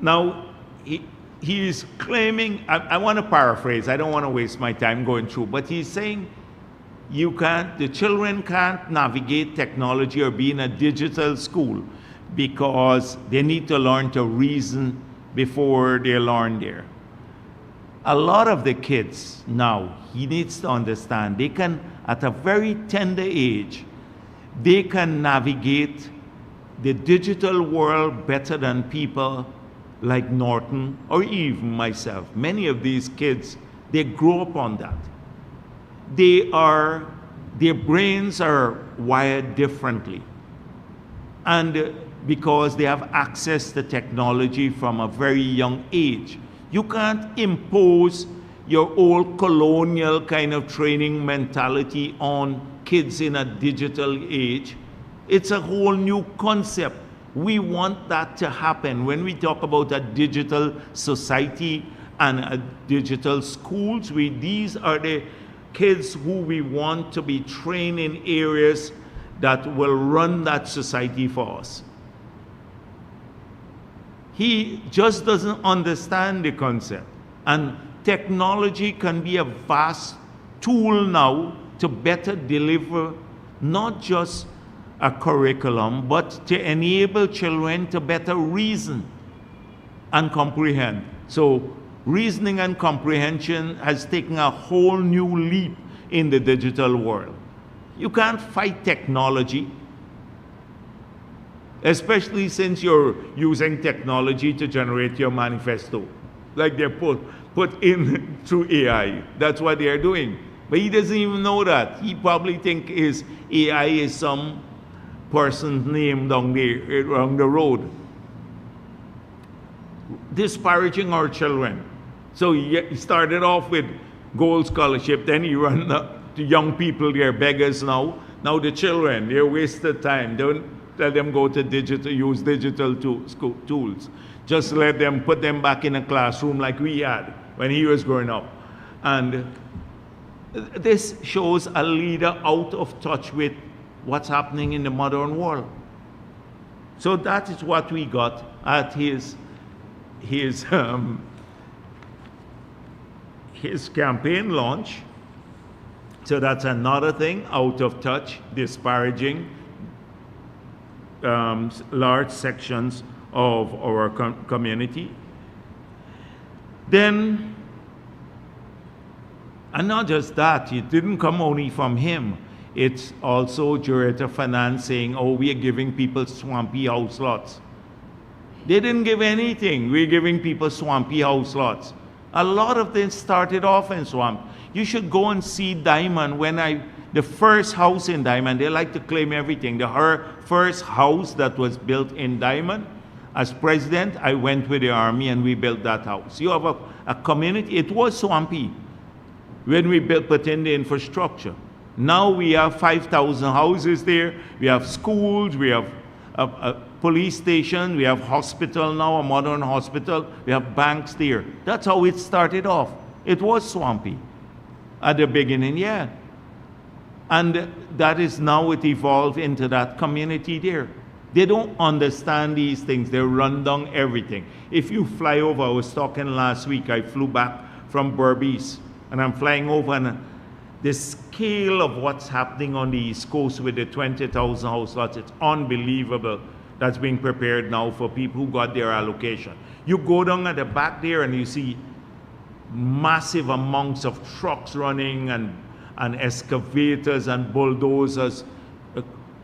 Now, he is claiming, I want to paraphrase, I don't want to waste my time going through, but he's saying the children can't navigate technology or be in a digital school because they need to learn to reason before they learn there. A lot of the kids now, he needs to understand, they can, at a very tender age, they can navigate the digital world better than people like Norton or even myself. Many of these kids, they grow up on that. Their brains are wired differently. And because they have access to technology from a very young age, you can't impose your old colonial kind of training mentality on kids in a digital age. It's a whole new concept. We want that to happen. When we talk about a digital society and a digital schools, these are the kids who we want to be trained in areas that will run that society for us. He just doesn't understand the concept. And technology can be a vast tool now to better deliver not just a curriculum, but to enable children to better reason and comprehend. So reasoning and comprehension has taken a whole new leap in the digital world. You can't fight technology, especially since you're using technology to generate your manifesto. Like they're put in through AI. That's what they're doing. But he doesn't even know that. He probably thinks his AI is some person's name down the road. Disparaging our children. So he started off with gold scholarship, then he ran to young people, they're beggars now. Now the children, they're wasted time. Don't let them go to use digital tools. Just let them, put them back in a classroom like we had when he was growing up. And this shows a leader out of touch with what's happening in the modern world. So that is what we got at his campaign launch. So that's another thing, out of touch, disparaging large sections of our community. Then, and not just that, it didn't come only from him. It's also Director Finance saying, oh, we are giving people swampy house lots. They didn't give anything. We're giving people swampy house lots. A lot of them started off in swamp. You should go and see Diamond. The first house in Diamond, they like to claim everything. Her first house that was built in Diamond, as president, I went with the army and we built that house. You have a community, it was swampy when we put in the infrastructure. Now we have 5,000 houses there, we have schools, we have a police station, we have hospital now, a modern hospital, we have banks there. That's how it started off. It was swampy at the beginning, yeah. And that is now it evolved into that community there. They don't understand these things. They run down everything. If you fly over, I was talking last week, I flew back from Berbice, and I'm flying over, and the scale of what's happening on the East Coast with the 20,000 house lots, it's unbelievable. That's being prepared now for people who got their allocation. You go down at the back there and you see massive amounts of trucks running and excavators and bulldozers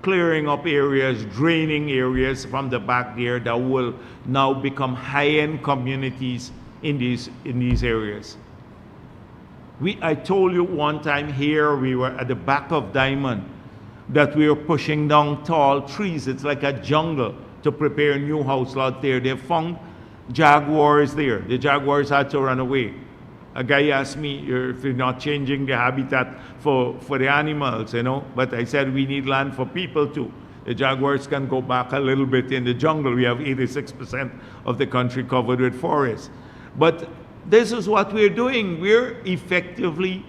clearing up areas, draining areas from the back there that will now become high-end communities in these areas. I told you one time here, we were at the back of Diamond, that we were pushing down tall trees. It's like a jungle to prepare new house lot there. They found jaguars there. The jaguars had to run away. A guy asked me if we're not changing the habitat for the animals, you know, but I said we need land for people too. The jaguars can go back a little bit in the jungle. We have 86% of the country covered with forests. But this is what we're doing. We're effectively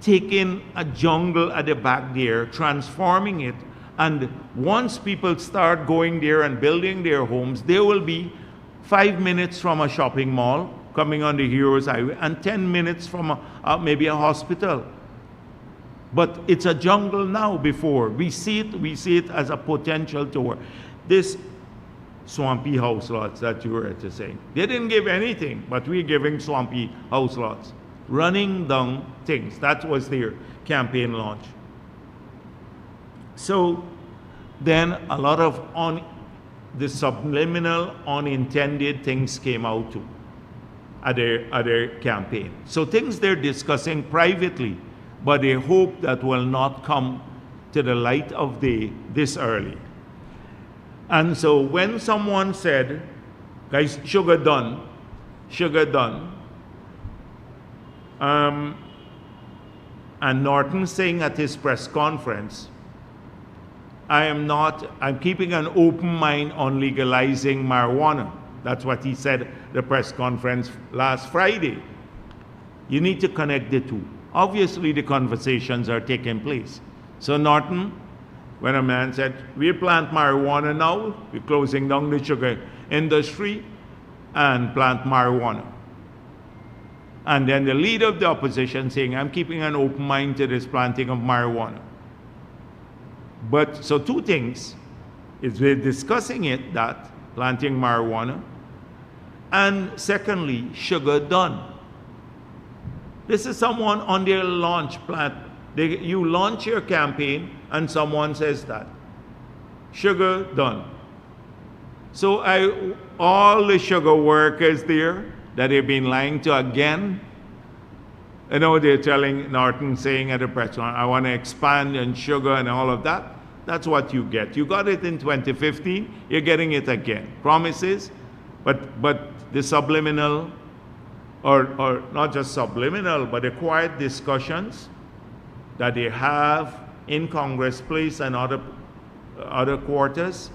taking a jungle at the back there, transforming it, and once people start going there and building their homes, there will be 5 minutes from a shopping mall coming on the Heroes Highway, and 10 minutes from maybe a hospital. But it's a jungle now before. We see it as a potential tour. This swampy house lots that you were to say. They didn't give anything, but we're giving swampy house lots. Running down things. That was their campaign launch. So then a lot of the subliminal, unintended things came out too at their campaign. So things they're discussing privately, but they hope that will not come to the light of day this early. And so when someone said, guys, sugar done, and Norton saying at his press conference, I'm keeping an open mind on legalizing marijuana. That's what he said at the press conference last Friday. You need to connect the two. Obviously, the conversations are taking place. So Norton, when a man said, we plant marijuana now, we're closing down the sugar industry and plant marijuana. And then the leader of the opposition saying, I'm keeping an open mind to this planting of marijuana. But, so two things, is we're discussing it, that planting marijuana, and secondly, sugar done. This is someone on their launch plant. You launch your campaign and someone says that. Sugar done. So all the sugar workers there that they've been lying to again, you know, they're telling Norton, saying at the press, I want to expand and sugar and all of that. That's what you get. You got it in 2015, you're getting it again. Promises, but the subliminal, or not just subliminal, but the quiet discussions that they have in Congress Place and other quarters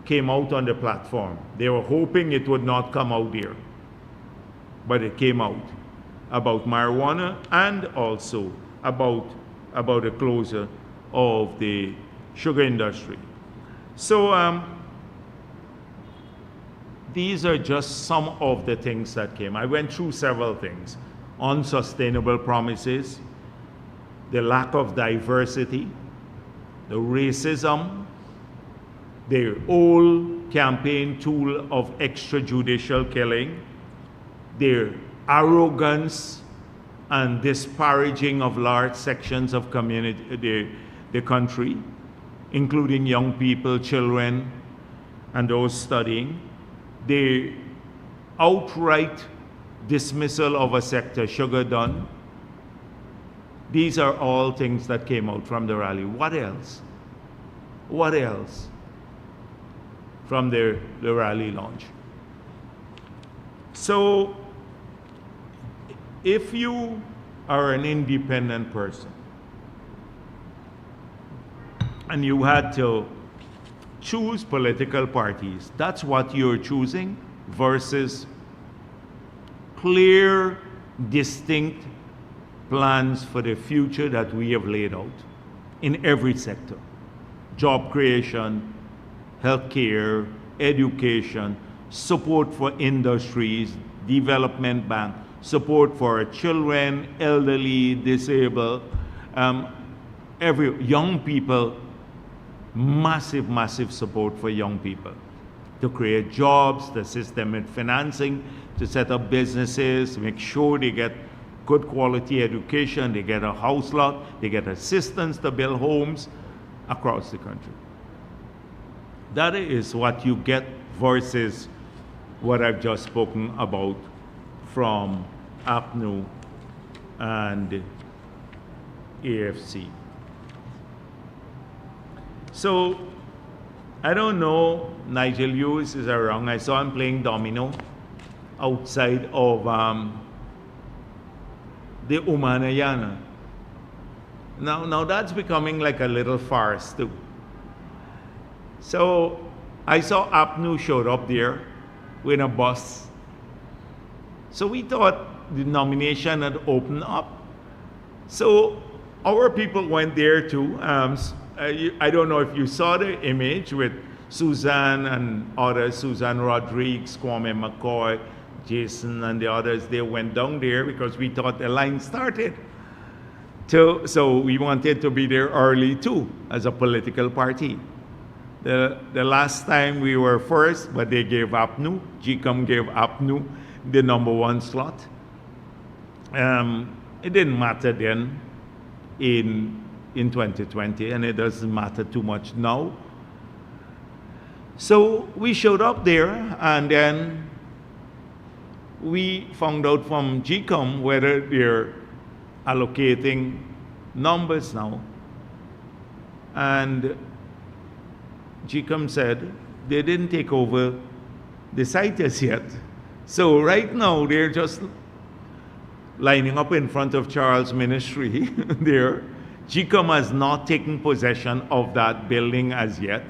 came out on the platform. They were hoping it would not come out there, but it came out about marijuana and also about the closure of the sugar industry. So these are just some of the things that came. I went through several things. Unsustainable promises, the lack of diversity, the racism, the old campaign tool of extrajudicial killing, their arrogance and disparaging of large sections of the country, including young people, children, and those studying, the outright dismissal of a sector, sugar done. These are all things that came out from the rally. What else? What else from the rally launch? So if you are an independent person and you had to choose political parties, that's what you're choosing, versus clear, distinct plans for the future that we have laid out in every sector. Job creation, healthcare, education, support for industries, development bank, support for children, elderly, disabled, young people, massive support for young people to create jobs, to assist them with financing, to set up businesses, make sure they get good quality education, they get a house lot, they get assistance to build homes across the country. That is what you get versus what I've just spoken about from APNU and AFC. So, I don't know, Nigel Lewis is around. I saw him playing domino outside of the Umanayana. Now that's becoming like a little farce too. So I saw APNU showed up there with a bus. So we thought the nomination had opened up. So our people went there too. I don't know if you saw the image with Susan and others, Susan Rodriguez, Kwame McCoy, Jason and the others, they went down there because we thought the line started. So we wanted to be there early too, as a political party. The last time we were first, but they gave APNU, GCOM gave APNU the #1 slot. It didn't matter then in 2020, and it doesn't matter too much now. So we showed up there, and then we found out from GCOM whether they're allocating numbers now. And GCOM said they didn't take over the sites yet. So right now they're just lining up in front of Charles' ministry there. GCOM has not taken possession of that building as yet.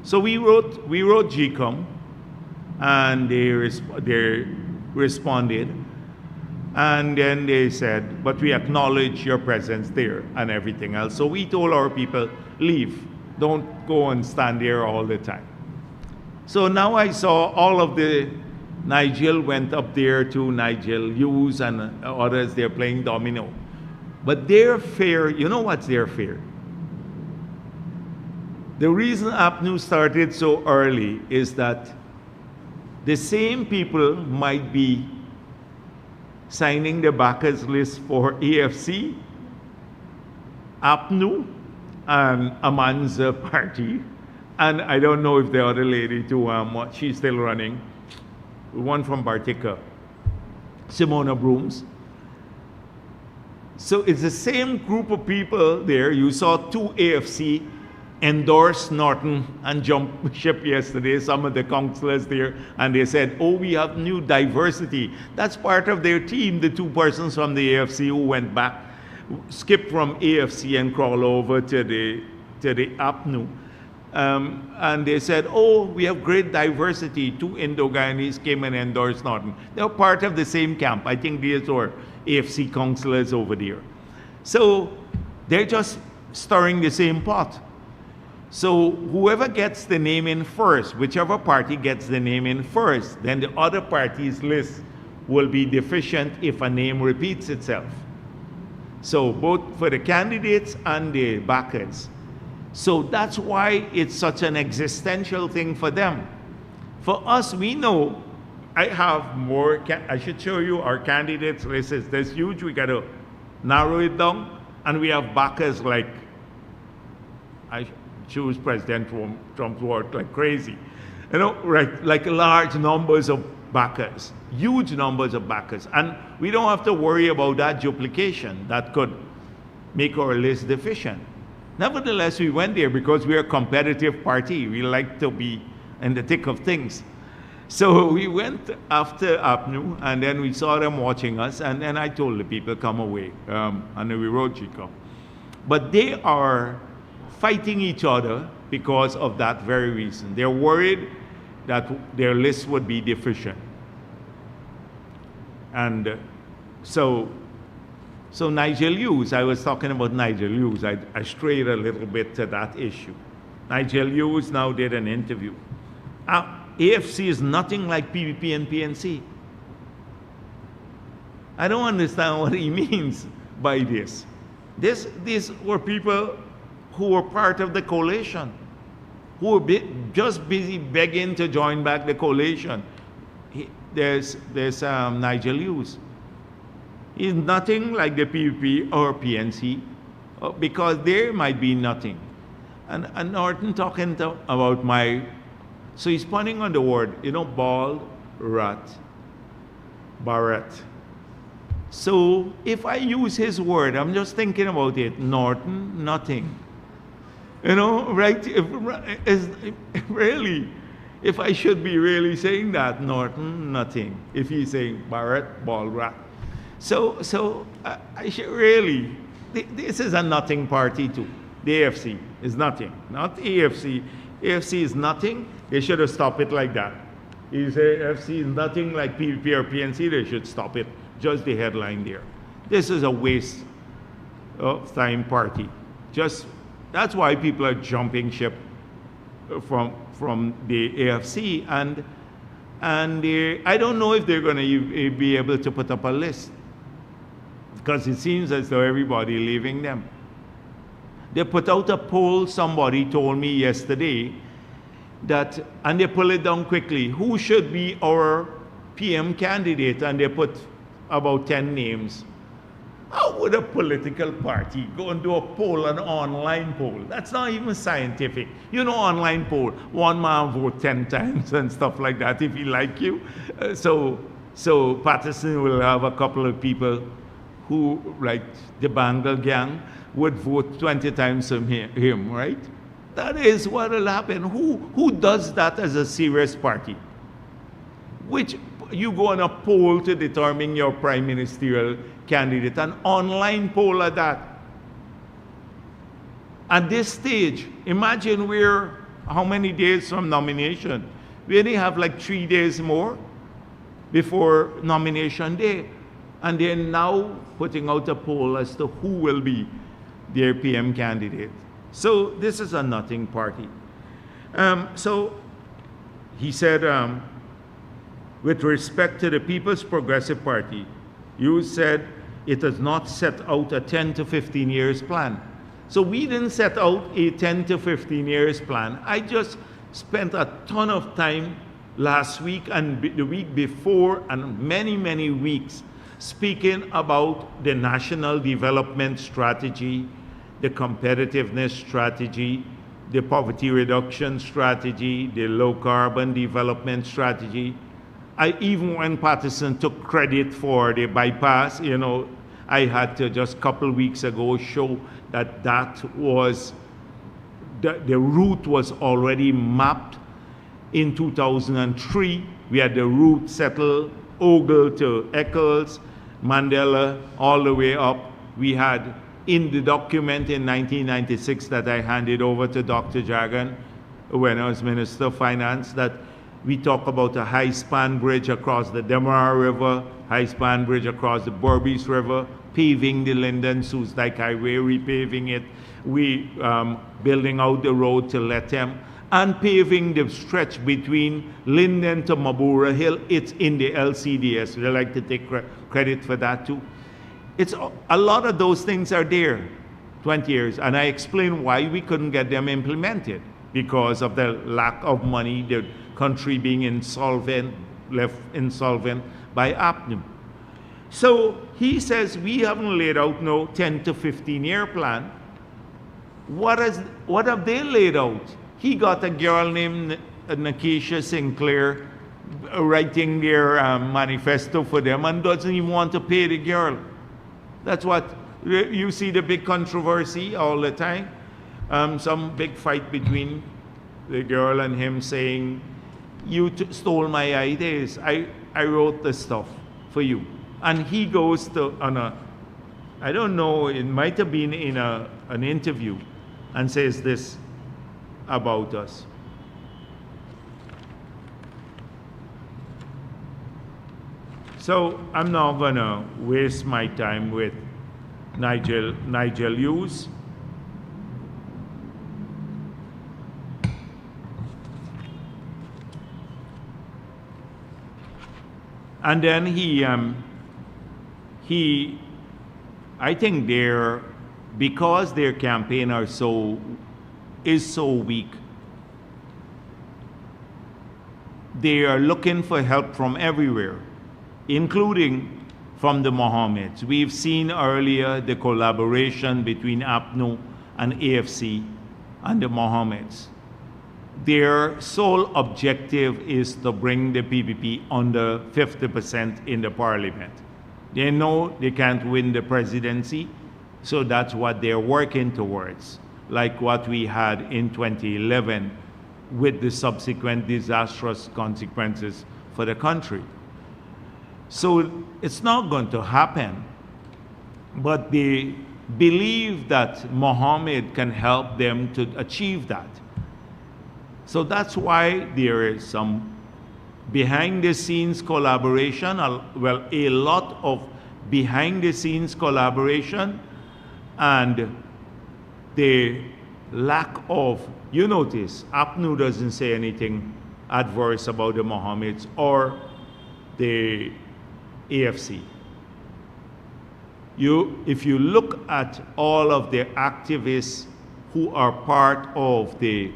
So we wrote GCOM, and they responded, and then they said, but we acknowledge your presence there and everything else. So we told our people, leave, don't go and stand there all the time. So now I saw all of the Nigel went up there to Nigel Hughes and others, they're playing domino. But their fear, you know what's their fear? The reason APNU started so early is that the same people might be signing the backers list for AFC, APNU, and Amanza party. And I don't know if the other lady too, she's still running. One from Bartica, Simona Brooms. So it's the same group of people there. You saw 2 AFC endorse Norton and jump ship yesterday, some of the councillors there, and they said, oh, we have new diversity. That's part of their team, the 2 persons from the AFC who went back, skipped from AFC and crawled over to the APNU. And they said, oh, we have great diversity. 2 Indo-Guyanese came and endorsed Norton. They're part of the same camp. I think these were AFC councillors over there. So they're just stirring the same pot. So whoever gets the name in first, whichever party gets the name in first, then the other party's list will be deficient if a name repeats itself. So both for the candidates and the backers. So that's why it's such an existential thing for them. For us, we know, I have more, I should show you our candidates list is this huge, we got to narrow it down, and we have backers like, I choose President Trump's word like crazy. You know, right, like large numbers of backers, huge numbers of backers. And we don't have to worry about that duplication that could make our list deficient. Nevertheless, we went there because we're a competitive party. We like to be in the thick of things. So we went after APNU, and then we saw them watching us, and then I told the people, come away. And then we wrote GCOM. But they are fighting each other because of that very reason. They're worried that their list would be deficient. And so Nigel Hughes, I was talking about Nigel Hughes. I strayed a little bit to that issue. Nigel Hughes now did an interview. AFC is nothing like PPP and PNC. I don't understand what he means by this. These were people who were part of the coalition, who were just busy begging to join back the coalition. There's Nigel Hughes. He's nothing like the PPP or PNC, because there might be nothing. And Norton talking about so he's punning on the word, you know, bald, rat, Bharrat. So if I use his word, I'm just thinking about it, Norton, nothing. You know, right? If I should be really saying that, Norton, nothing. If he's saying Bharrat, bald, rat. So I should really, this is a nothing party too. The AFC is nothing, not AFC. AFC is nothing. They should have stopped it like that. If AFC is nothing like PPP or PNC, they should stop it. Just the headline there. This is a waste of time party. That's why people are jumping ship from the AFC, and I don't know if they're going to be able to put up a list, because it seems as though everybody leaving them. They put out a poll, somebody told me yesterday, that, and they pull it down quickly, who should be our PM candidate, and they put about 10 names. How would a political party go and do a poll, an online poll? That's not even scientific. You know, online poll, one man vote 10 times and stuff like that if he like you. So Patterson will have a couple of people who, like the Bangle gang, would vote 20 times from him, right? That is what will happen. Who does that as a serious party? Which you go on a poll to determine your prime ministerial candidate, an online poll at that. At this stage, imagine we're how many days from nomination? We only have like 3 days more before nomination day. And they're now putting out a poll as to who will be their PM candidate. So this is a nothing party. So he said, with respect to the People's Progressive Party, you said it has not set out a 10 to 15 years plan. So we didn't set out a 10 to 15 years plan. I just spent a ton of time last week and the week before and many, many weeks speaking about the national development strategy, the competitiveness strategy, the poverty reduction strategy, the low carbon development strategy. Even when Patterson took credit for the bypass, you know, I had to just a couple weeks ago show that the route was already mapped in 2003. We had the route settled, Ogle to Eccles, Mandela, all the way up. We had in the document in 1996 that I handed over to Dr. Jagan when I was Minister of Finance, that we talk about a high-span bridge across the Demerara River, high-span bridge across the Berbice River, paving the Linden-Sioux Dike Highway, repaving it, we building out the road to Lethem, and paving the stretch between Linden to Mabura Hill. It's in the LCDS. We like to take credit for that too. It's a lot of those things are there, 20 years, and I explained why we couldn't get them implemented because of the lack of money, the country being insolvent, left insolvent by APNU. So he says we haven't laid out no 10 to 15 year plan. What have they laid out? He got a girl named Nakisha Sinclair writing their manifesto for them and doesn't even want to pay the girl. That's what you see, the big controversy all the time. Some big fight between the girl and him saying, you stole my ideas. I wrote the stuff for you. And he goes to, I don't know, it might have been in an interview, and says this about us. So I'm not gonna waste my time with Nigel Hughes. And then I think because their campaign is so weak, they are looking for help from everywhere, including from the Mohammeds. We've seen earlier the collaboration between APNU and AFC and the Mohammeds. Their sole objective is to bring the PPP under 50% in the parliament. They know they can't win the presidency, so that's what they're working towards, like what we had in 2011 with the subsequent disastrous consequences for the country. So it's not going to happen, but they believe that Mohammed can help them to achieve that. So that's why there is some behind-the-scenes collaboration, a lot of behind-the-scenes collaboration, and the lack of you notice APNU doesn't say anything adverse about the Mohammeds or the AFC. If you look at all of the activists who are part of the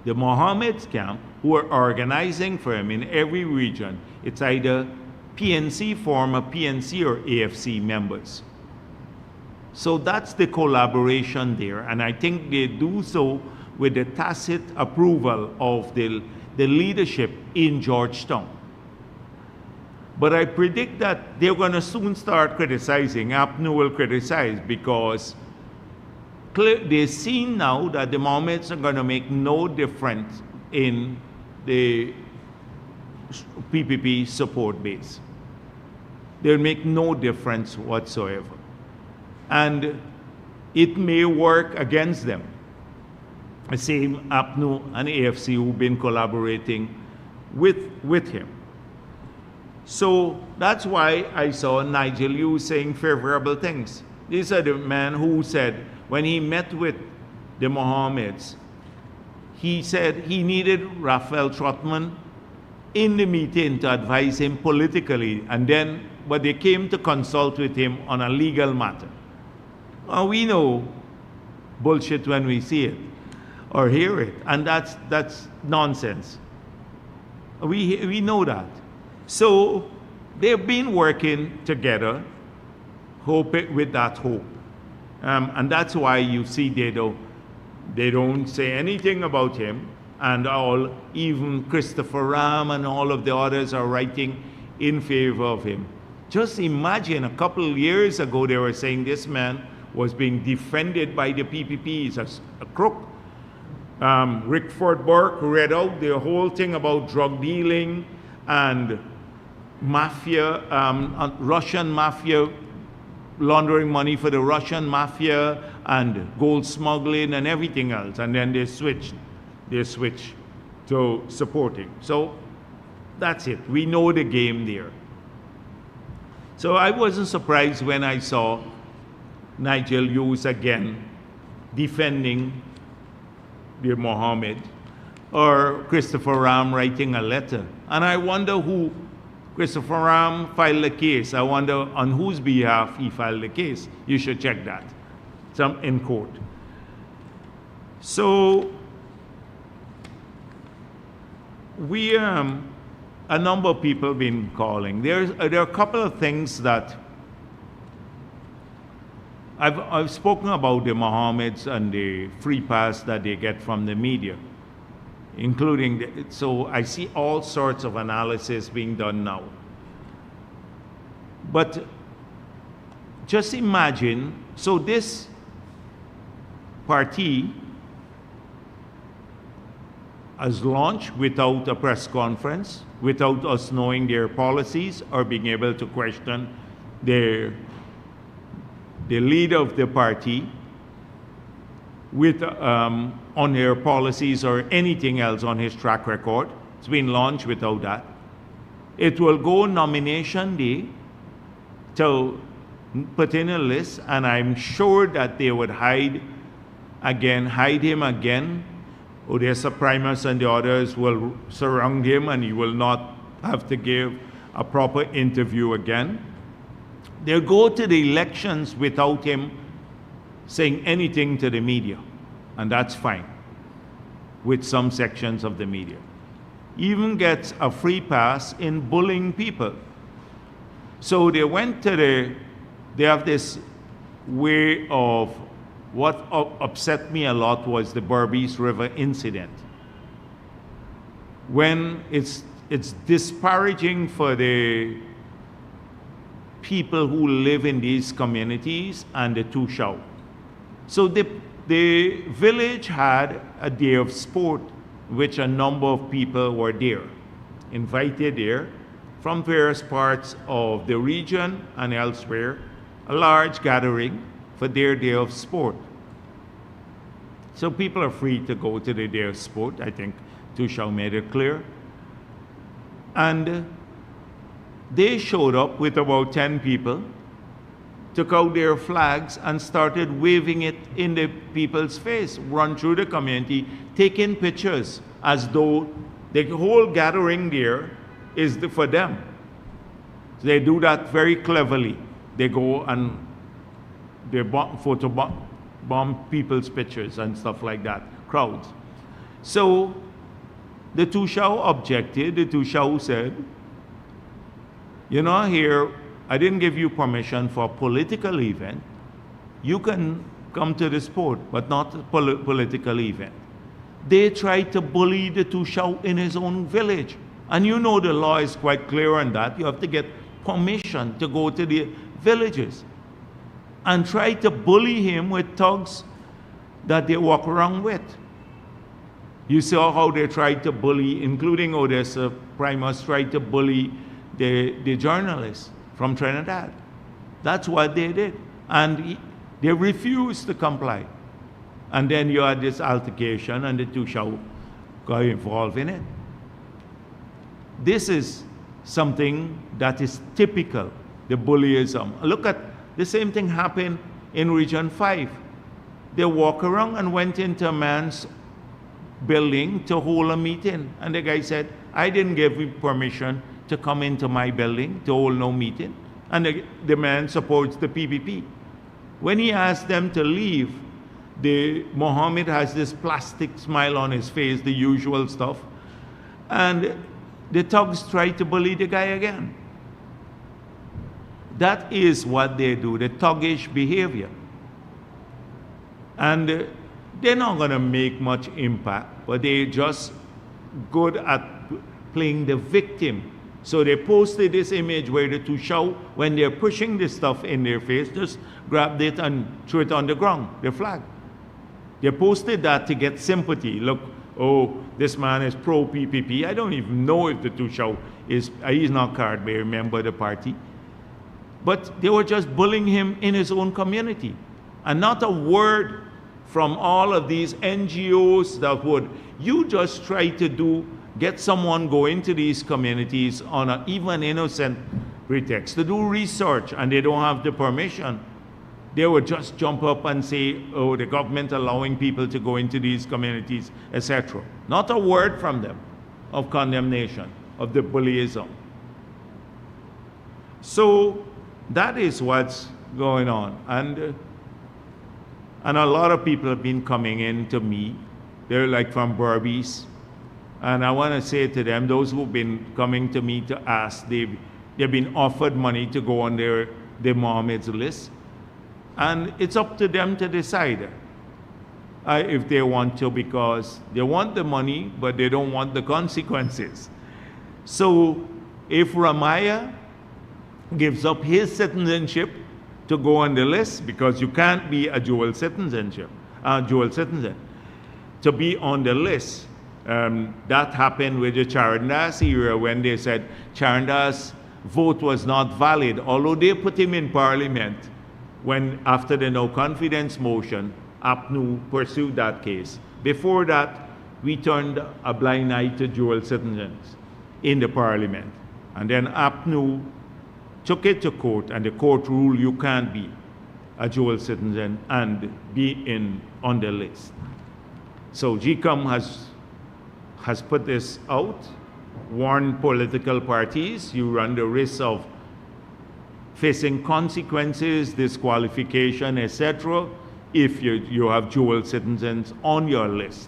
Mohammeds camp, who are organizing for him in every region, it's either PNC, former PNC, or AFC members. So that's the collaboration there, and I think they do so with the tacit approval of the leadership in Georgetown. But I predict that they're going to soon start criticizing. APNU will criticize because they've seen now that the Mohammeds are going to make no difference in the PPP support base. They'll make no difference whatsoever. And it may work against them. The same APNU and AFC who've been collaborating with him. So that's why I saw Nigel Yu saying favorable things. These are the man who said when he met with the Mohammeds, he said he needed Raphael Trotman in the meeting to advise him politically, but they came to consult with him on a legal matter. Well, we know bullshit when we see it or hear it, and that's nonsense. We know that. So they've been working together, with that hope. And that's why you see they don't say anything about him, and even Christopher Ram and all of the others are writing in favor of him. Just imagine a couple of years ago they were saying this man was being defended by the PPP. He's a crook. Rickford Burke read out the whole thing about drug dealing and mafia, Russian mafia, laundering money for the Russian mafia and gold smuggling and everything else. And then they switched to supporting. So that's it. We know the game there. So I wasn't surprised when I saw Nigel Hughes again defending the Mohammed, or Christopher Ram writing a letter. And I wonder who Christopher Ram filed the case. I wonder on whose behalf he filed the case. You should check that. Some in court. So a number of people have been calling. There are a couple of things that I've spoken about the Mohammeds and the free pass that they get from the media, including so I see all sorts of analysis being done now. But just imagine, so this party has launched without a press conference, without us knowing their policies or being able to question the leader of the party on their policies or anything else on his track record. It's been launched without that. It will go nomination day to put in a list, and I'm sure that they would hide him again. Odessa Primus and the others will surround him, and he will not have to give a proper interview again. They'll go to the elections without him saying anything to the media, and that's fine with some sections of the media. Even gets a free pass in bullying people. So they went to they have this way of, what upset me a lot was the Berbice River incident. When it's disparaging for the people who live in these communities and the Tushao. So the village had a day of sport, which a number of people were there, invited there from various parts of the region and elsewhere, a large gathering for their day of sport. So people are free to go to the day of sport. I think Tushao made it clear. And they showed up with about 10 people took out their flags and started waving it in the people's face, run through the community, taking pictures as though the whole gathering there is for them. So they do that very cleverly. They go and they bomb people's pictures and stuff like that, crowds. So the Tushao objected. The Tushao said, you know, here, I didn't give you permission for a political event. You can come to the sport, but not a political event. They tried to bully the Tushao in his own village. And you know the law is quite clear on that. You have to get permission to go to the villages. And try to bully him with thugs that they walk around with. You saw how they tried to bully, including Odessa, Primus tried to bully the journalists from Trinidad. That's what they did. And they refused to comply. And then you had this altercation and the Tushao got involved in it. This is something that is typical, the bullyism. Look at the same thing happened in Region 5. They walked around and went into a man's building to hold a meeting. And the guy said, I didn't give you permission to come into my building to hold no meeting. And the man supports the PPP. When he asked them to leave, Mohammed has this plastic smile on his face, the usual stuff. And the thugs tried to bully the guy again. That is what they do, the thuggish behavior. And they're not going to make much impact, but they're just good at playing the victim. So they posted this image where the Tushao, when they're pushing this stuff in their face, just grabbed it and threw it on the ground, the flag. They posted that to get sympathy. Look, oh, this man is pro-PPP. I don't even know if the Tushao is, he's not card bearer member of the party. But they were just bullying him in his own community. And not a word from all of these NGOs that would, you just try to get someone go into these communities on an even innocent pretext to do research and they don't have the permission. They would just jump up and say, oh, the government allowing people to go into these communities, etc. Not a word from them of condemnation of the bullyism. So that is what's going on. And a lot of people have been coming in to me. They're like from Berbice. And I want to say to them, those who've been coming to me to ask, they've been offered money to go on the Mohammed's list. And it's up to them to decide if they want to, because they want the money, but they don't want the consequences. So if Ramaya gives up his citizenship to go on the list, because you can't be a dual citizen, to be on the list. That happened with the Charandas era when they said Charandas' vote was not valid, although they put him in parliament. When after the no confidence motion, APNU pursued that case. Before that, we turned a blind eye to dual citizens in the parliament. And then APNU took it to court, and the court ruled you can't be a dual citizen and be on the list. So GCOM has put this out, warned political parties, you run the risk of facing consequences, disqualification, etc., if you have dual citizens on your list.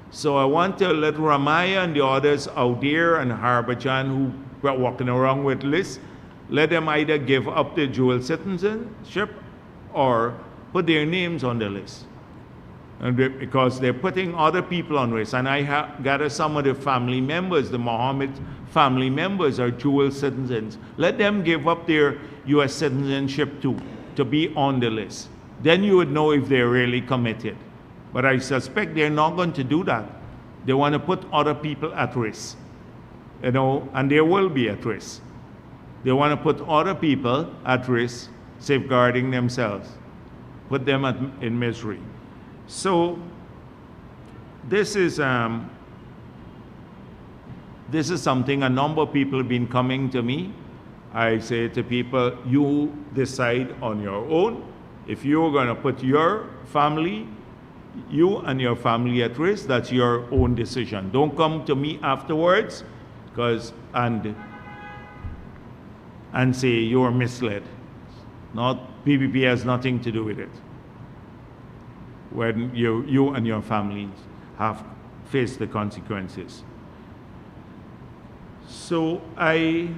So I want to let Ramaya and the others out there and Harbhajan who are walking around with lists, let them either give up their dual citizenship or put their names on the list. And because they're putting other people on risk. And I gather some of the family members, the Mohammed family members are dual citizens. Let them give up their US citizenship too, to be on the list. Then you would know if they're really committed. But I suspect they're not going to do that. They want to put other people at risk. You know, and they will be at risk. They want to put other people at risk, safeguarding themselves, put them in misery. So this is something a number of people have been coming to me I say to people, you decide on your own. If you're going to put your family, you and your family at risk, that's your own decision. Don't come to me afterwards and say you're misled. PPP has nothing to do with it. When you and your families have faced the consequences. So I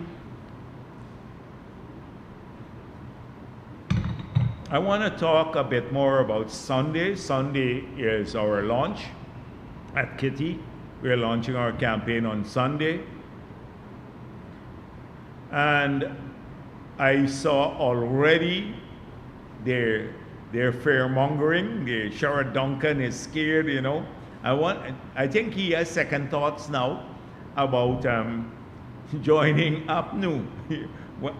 want to talk a bit more about Sunday. Sunday is our launch at Kitty. We're launching our campaign on Sunday. And I saw already their fear-mongering. Sherrod Duncan is scared, you know. I think he has second thoughts now about joining APNU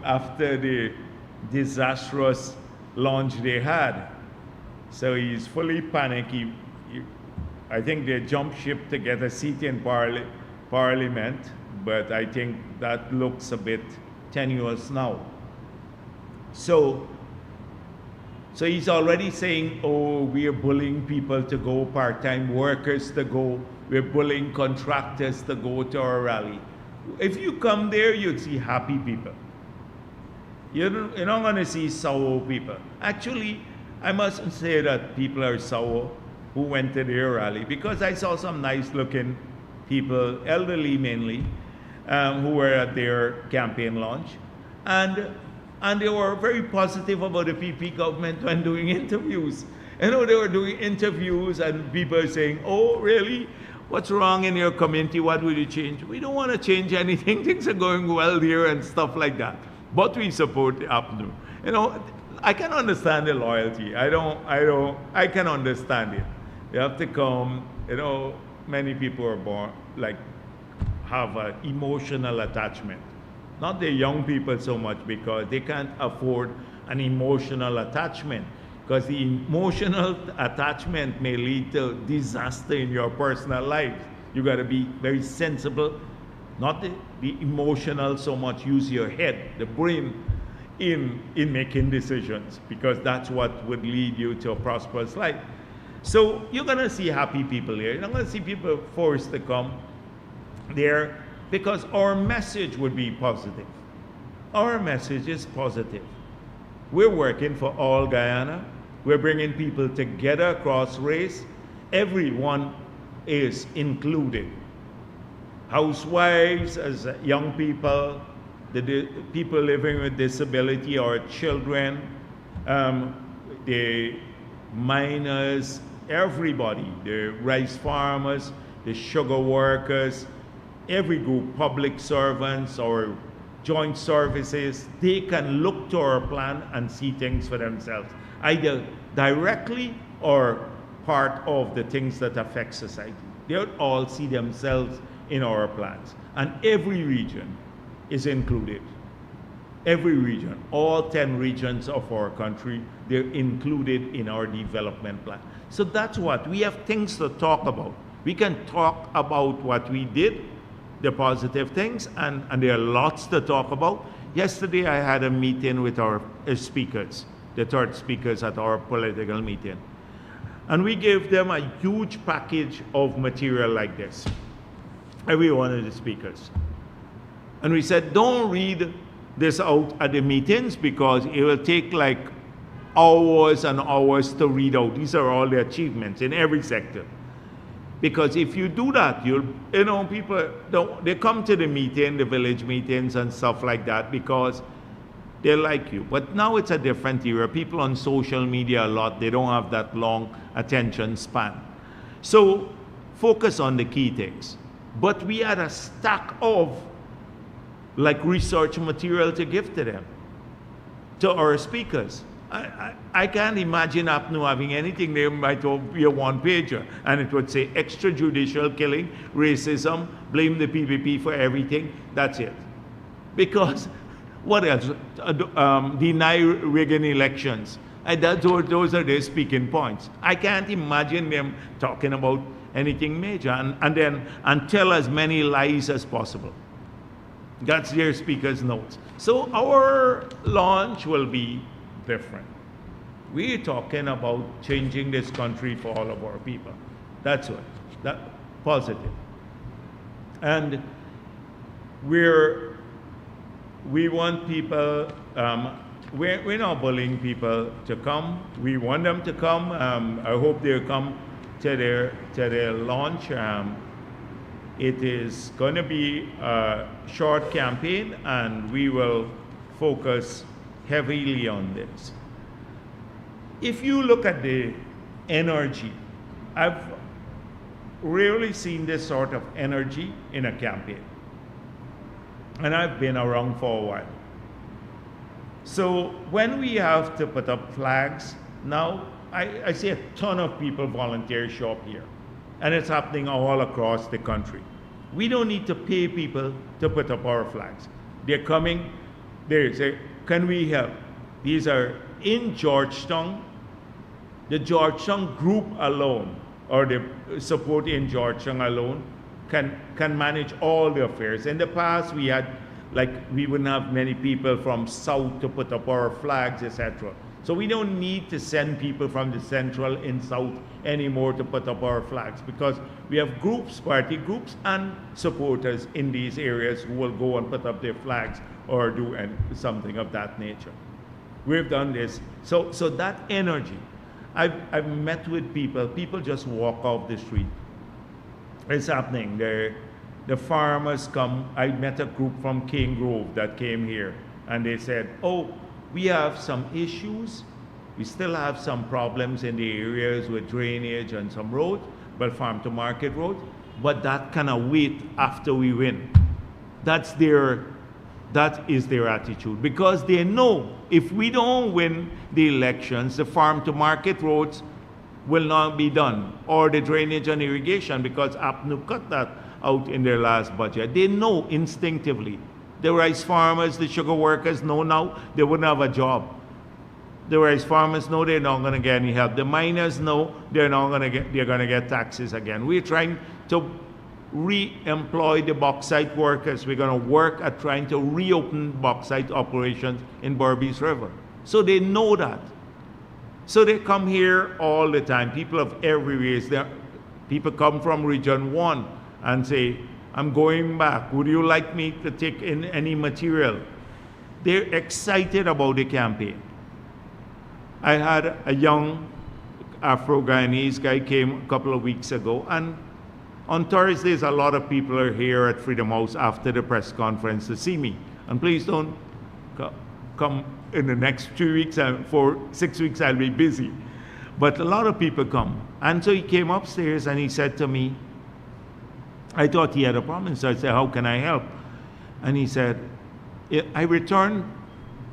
after the disastrous launch they had. So he's fully panicked. I think they jumped ship to get a seat in Parliament, but I think that looks a bit tenuous now. So he's already saying, oh, we are bullying people to go, part-time workers to go, we're bullying contractors to go to our rally. If you come there, you'd see happy people. You're not going to see sour people. Actually, I mustn't say that people are sour who went to their rally, because I saw some nice-looking people, elderly mainly, who were at their campaign launch. And they were very positive about the PP government when doing interviews. You know, they were doing interviews and people are saying, oh, really? What's wrong in your community? What will you change? We don't want to change anything. Things are going well here and stuff like that. But we support APNU. You know, I can understand the loyalty. I can understand it. You have to come, you know, many people are born, have an emotional attachment. Not the young people so much, because they can't afford an emotional attachment, because the emotional attachment may lead to disaster in your personal life. You got to be very sensible, not the emotional so much. Use your head, the brain, in making decisions, because that's what would lead you to a prosperous life. So you're going to see happy people here. You're not going to see people forced to come there, because our message would be positive. Our message is positive. We're working for all Guyana. We're bringing people together across race. Everyone is included. Housewives, as young people, the people living with disability, or children, the miners, everybody, the rice farmers, the sugar workers, every group, public servants or joint services, they can look to our plan and see things for themselves, either directly or part of the things that affect society. They would all see themselves in our plans. And every region is included. Every region, all 10 regions of our country, they're included in our development plan. So that's what, we have things to talk about. We can talk about what we did, the positive things, and there are lots to talk about. Yesterday I had a meeting with our speakers, the third speakers at our political meeting. And we gave them a huge package of material like this, every one of the speakers. And we said, don't read this out at the meetings, because it will take like hours and hours to read out. These are all the achievements in every sector. Because if you do that, people they come to the meeting, the village meetings and stuff like that, because they like you. But now it's a different era. People on social media a lot, they don't have that long attention span. So focus on the key things. But we had a stack of research material to give to them, to our speakers. I can't imagine APNU having anything. They might be a one-pager, and it would say extrajudicial killing, racism, blame the PPP for everything. That's it. Because what else? Deny Reagan elections. Those are their speaking points. I can't imagine them talking about anything major, and tell as many lies as possible. That's their speaker's notes. So our launch will be different. We're talking about changing this country for all of our people. That's what. That positive. And we want people. We're not bullying people to come. We want them to come. I hope they'll come to their launch. It is going to be a short campaign, and we will focus heavily on this. If you look at the energy, I've rarely seen this sort of energy in a campaign. And I've been around for a while. So when we have to put up flags, now I see a ton of people volunteer show up here. And it's happening all across the country. We don't need to pay people to put up our flags. They're coming, they say, can we help? These are in Georgetown. The Georgetown group alone, or the support in Georgetown alone, can manage all the affairs. In the past, we wouldn't have many people from South to put up our flags, etc. So we don't need to send people from the Central and South anymore to put up our flags, because we have groups, party groups, and supporters in these areas who will go and put up their flags or do something of that nature. We've done this. So that energy, I've met with people just walk off the street. It's happening. The farmers come. I met a group from King Grove that came here, and they said, oh, we have some issues. We still have some problems in the areas with drainage and some roads, but farm to market roads, but that cannot wait after we win. That is their attitude, because they know if we don't win the elections, the farm to market roads will not be done, or the drainage and irrigation, because APNU cut that out in their last budget. They know instinctively. The rice farmers, the sugar workers know now they wouldn't have a job. The rice farmers know they're not going to get any help. The miners know they're going to get taxes again. We're trying to re-employ the bauxite workers. We're going to work at trying to reopen bauxite operations in Berbice River. So they know that. So they come here all the time. People of every race. People come from Region 1 and say, I'm going back. Would you like me to take in any material? They're excited about the campaign. I had a young Afro-Guyanese guy came a couple of weeks ago, and on Thursdays a lot of people are here at Freedom House after the press conference to see me. And please don't come in the next 2 weeks, and for 6 weeks I'll be busy. But a lot of people come. And so he came upstairs and he said to me, I thought he had a problem, so I said, how can I help? And he said, I returned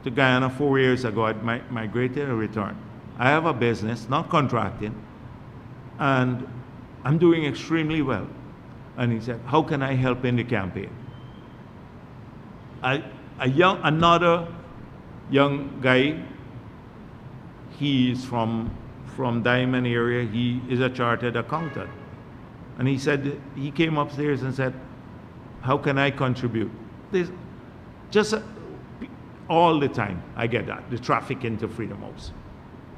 to Guyana 4 years ago. I migrated and returned. I have a business, not contracting, and I'm doing extremely well. And he said, how can I help in the campaign? Another young guy, he is from Diamond area. He is a chartered accountant. And he said, he came upstairs and said, how can I contribute? There's just all the time I get that, the traffic into Freedom House,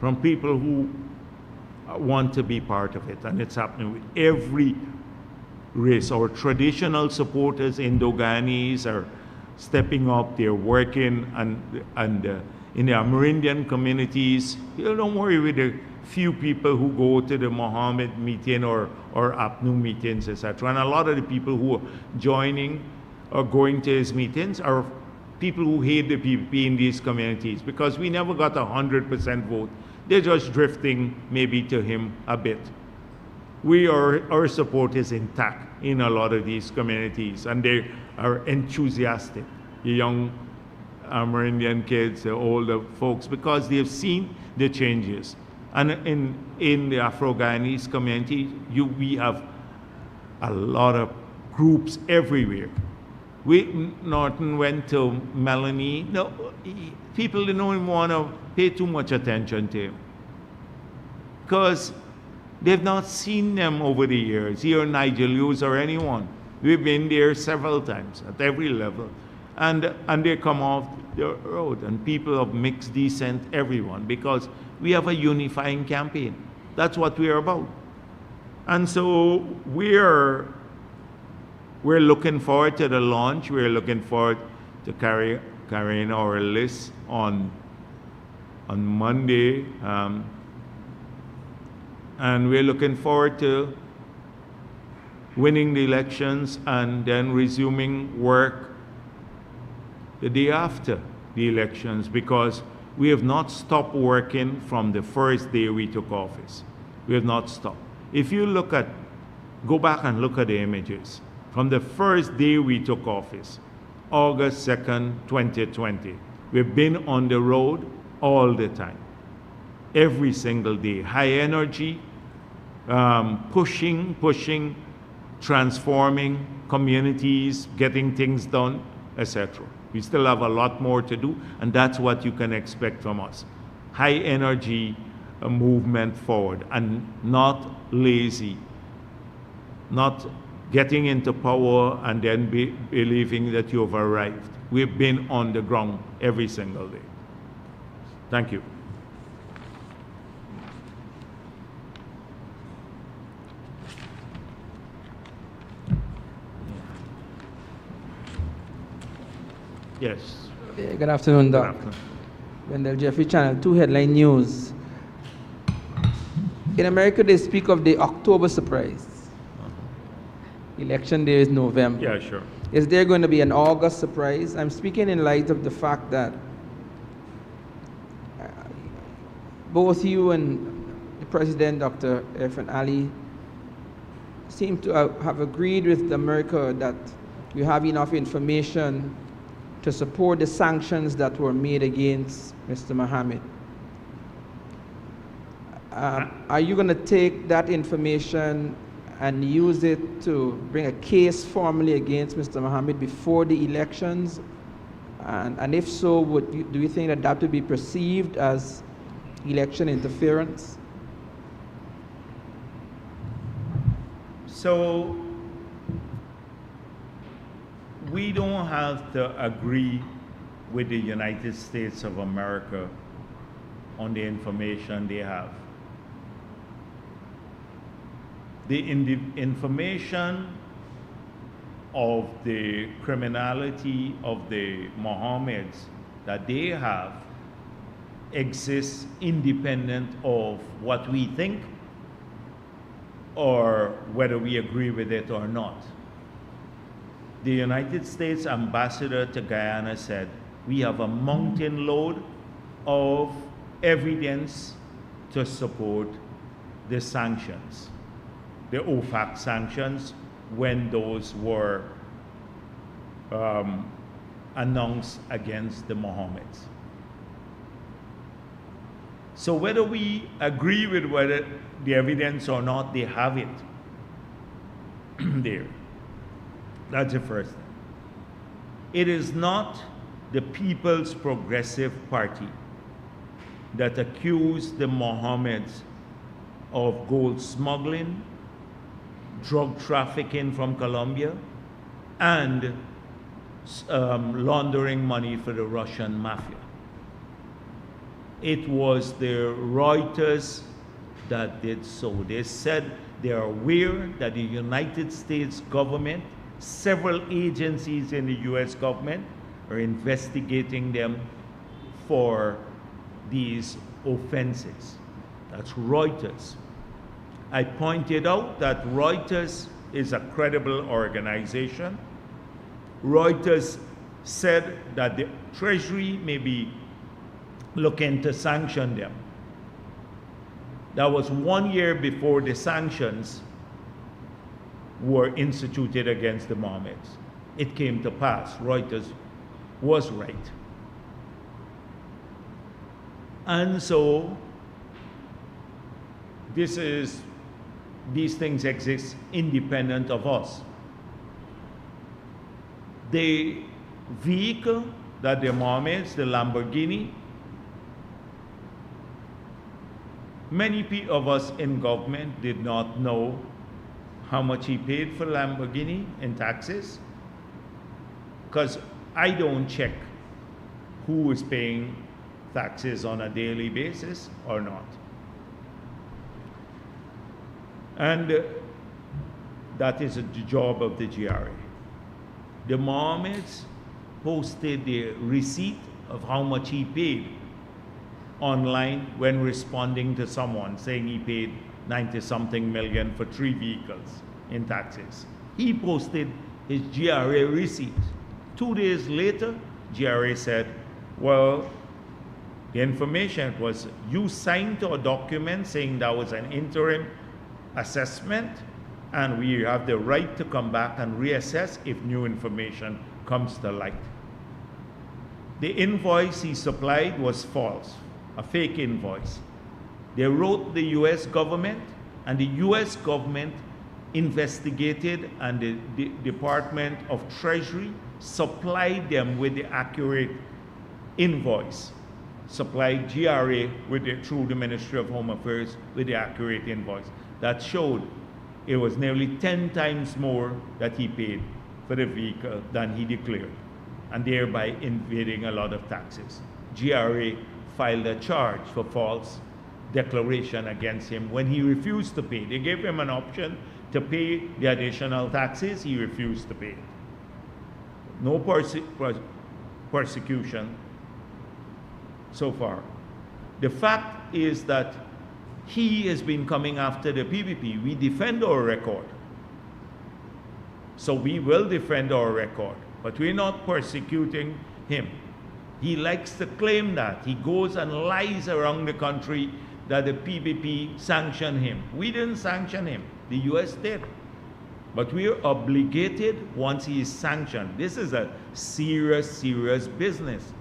from people who want to be part of it. And it's happening with every race. Our traditional supporters, Indo-Guyanese, are stepping up. They're working, and in the Amerindian communities, don't worry with the few people who go to the Mohammed meeting or APNU meetings, etc. And a lot of the people who are joining or going to his meetings are people who hate the PPP in these communities, because we never got 100% vote. They're just drifting maybe to him a bit. Our support is intact in a lot of these communities, and they are enthusiastic. The young Amerindian kids, the older folks, because they've seen the changes. And in the Afro-Guyanese community, we have a lot of groups everywhere. Norton went to Melanie. No, people didn't even want to pay too much attention to him, because they've not seen them over the years. Here, Nigel Hughes or anyone. We've been there several times at every level. and they come off the road, and people of mixed descent, everyone, because we have a unifying campaign. That's what we are about. And so we're looking forward to the launch. We're looking forward to carrying our list on Monday, and we're looking forward to winning the elections and then resuming work the day after the elections, because we have not stopped working from the first day we took office. We have not stopped. If you go back and look at the images, from the first day we took office, August 2nd, 2020, we've been on the road all the time, every single day, high energy, pushing, transforming communities, getting things done, etc. We still have a lot more to do, and that's what you can expect from us. High energy movement forward, and not lazy, not getting into power and then believing that you've arrived. We've been on the ground every single day. Thank you. Yes. Good afternoon, Doc. Good afternoon. Wendell Jeffrey, Channel 2 Headline News. In America, they speak of the October surprise. Election day is November. Yeah, sure. Is there going to be an August surprise? I'm speaking in light of the fact that both you and the President, Dr. Irfan Ali, seem to have agreed with America that you have enough information to support the sanctions that were made against Mr. Mohammed. Are you going to take that information and use it to bring a case formally against Mr. Mohammed before the elections? And if so, do you think that that would be perceived as election interference? So we don't have to agree with the United States of America on the information they have. The information of the criminality of the Mohammeds that they have exists independent of what we think or whether we agree with it or not. The United States ambassador to Guyana said, we have a mountain load of evidence to support the sanctions, the OFAC sanctions, when those were announced against the Mohammeds. So whether we agree with whether the evidence or not, they have it there. That's the first thing. It is not the People's Progressive Party that accused the Mohammeds of gold smuggling, drug trafficking from Colombia, and laundering money for the Russian mafia. It was the Reuters that did so. They said they are aware that the United States government, several agencies in the US government, are investigating them for these offenses. That's Reuters. I pointed out that Reuters is a credible organization. Reuters said that the Treasury may be looking to sanction them. That was 1 year before the sanctions were instituted against the Mohammeds. It came to pass. Reuters was right. And so these things exist independent of us. The vehicle that the Mohammeds, the Lamborghini, many of us in government did not know how much he paid for Lamborghini in taxes, because I don't check who is paying taxes on a daily basis or not. And that is the job of the GRA. The Mohammeds posted the receipt of how much he paid online when responding to someone saying he paid 90-something million for 3 vehicles in taxes. He posted his GRA receipt. 2 days later, GRA said, well, the information was you signed to a document saying that was an interim assessment, and we have the right to come back and reassess if new information comes to light. The invoice he supplied was false, a fake invoice. They wrote the US government, and the US government investigated, and the Department of Treasury supplied them with the accurate invoice, supplied GRA through the Ministry of Home Affairs with the accurate invoice. That showed it was nearly 10 times more that he paid for the vehicle than he declared, and thereby evading a lot of taxes. GRA filed a charge for false declaration against him when he refused to pay. They gave him an option to pay the additional taxes. He refused to pay it. No persecution so far. The fact is that he has been coming after the PPP. We defend our record. So we will defend our record, but we're not persecuting him. He likes to claim that. He goes and lies around the country that the PPP sanctioned him. We didn't sanction him. The US did. But we're obligated once he is sanctioned. This is a serious, serious business.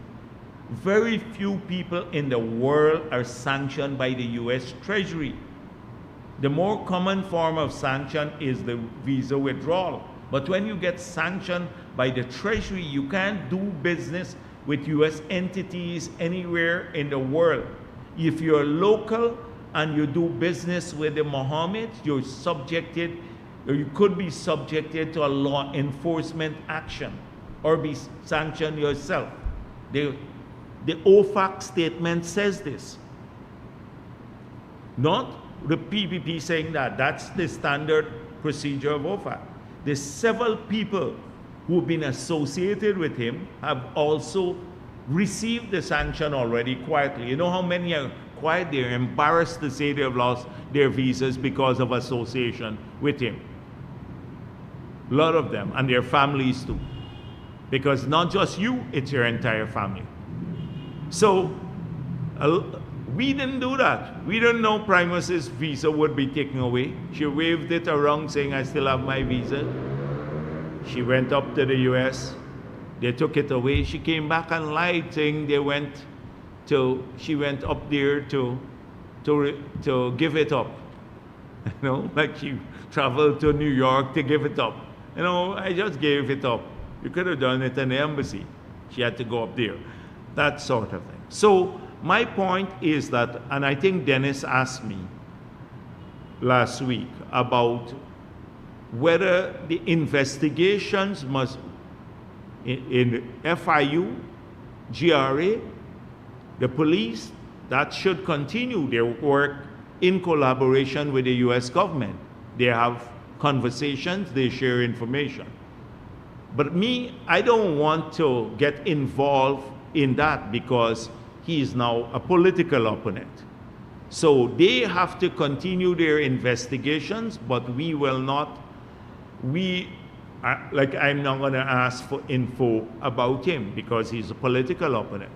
Very few people in the world are sanctioned by the US Treasury. The more common form of sanction is the visa withdrawal. But when you get sanctioned by the Treasury, you can't do business with US entities anywhere in the world. If you're local and you do business with the Mohammeds, you're subjected, or you could be subjected to a law enforcement action or be sanctioned yourself. The OFAC statement says this. Not the PPP saying that. That's the standard procedure of OFAC. The several people who've been associated with him have also received the sanction already quietly. You know how many are quiet? They're embarrassed to say they've lost their visas because of association with him. A lot of them, and their families too. Because not just you, it's your entire family. So we didn't do that. We didn't know Primus's visa would be taken away. She waved it around saying, I still have my visa. She went up to the US. They took it away. She came back and lied, saying she went up there to give it up. You know, like she traveled to New York to give it up. You know, I just gave it up. You could have done it in the embassy. She had to go up there. That sort of thing. So my point is that, and I think Dennis asked me last week about whether the investigations must, in FIU, GRA, the police, that should continue their work in collaboration with the US government. They have conversations, they share information. But me, I don't want to get involved in that because he is now a political opponent. So they have to continue their investigations, but we will not, I'm not going to ask for info about him because he's a political opponent.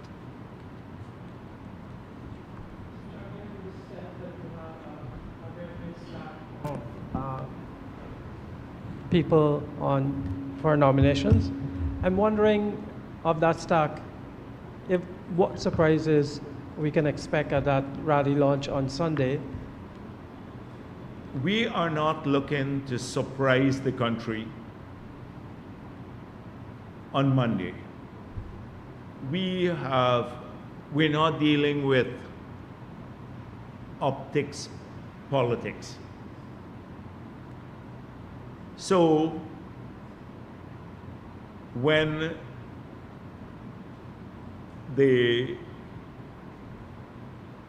People for nominations. I'm wondering, of that stack, what surprises we can expect at that rally launch on Sunday. We are not looking to surprise the country on Monday. We're not dealing with optics, politics. So when they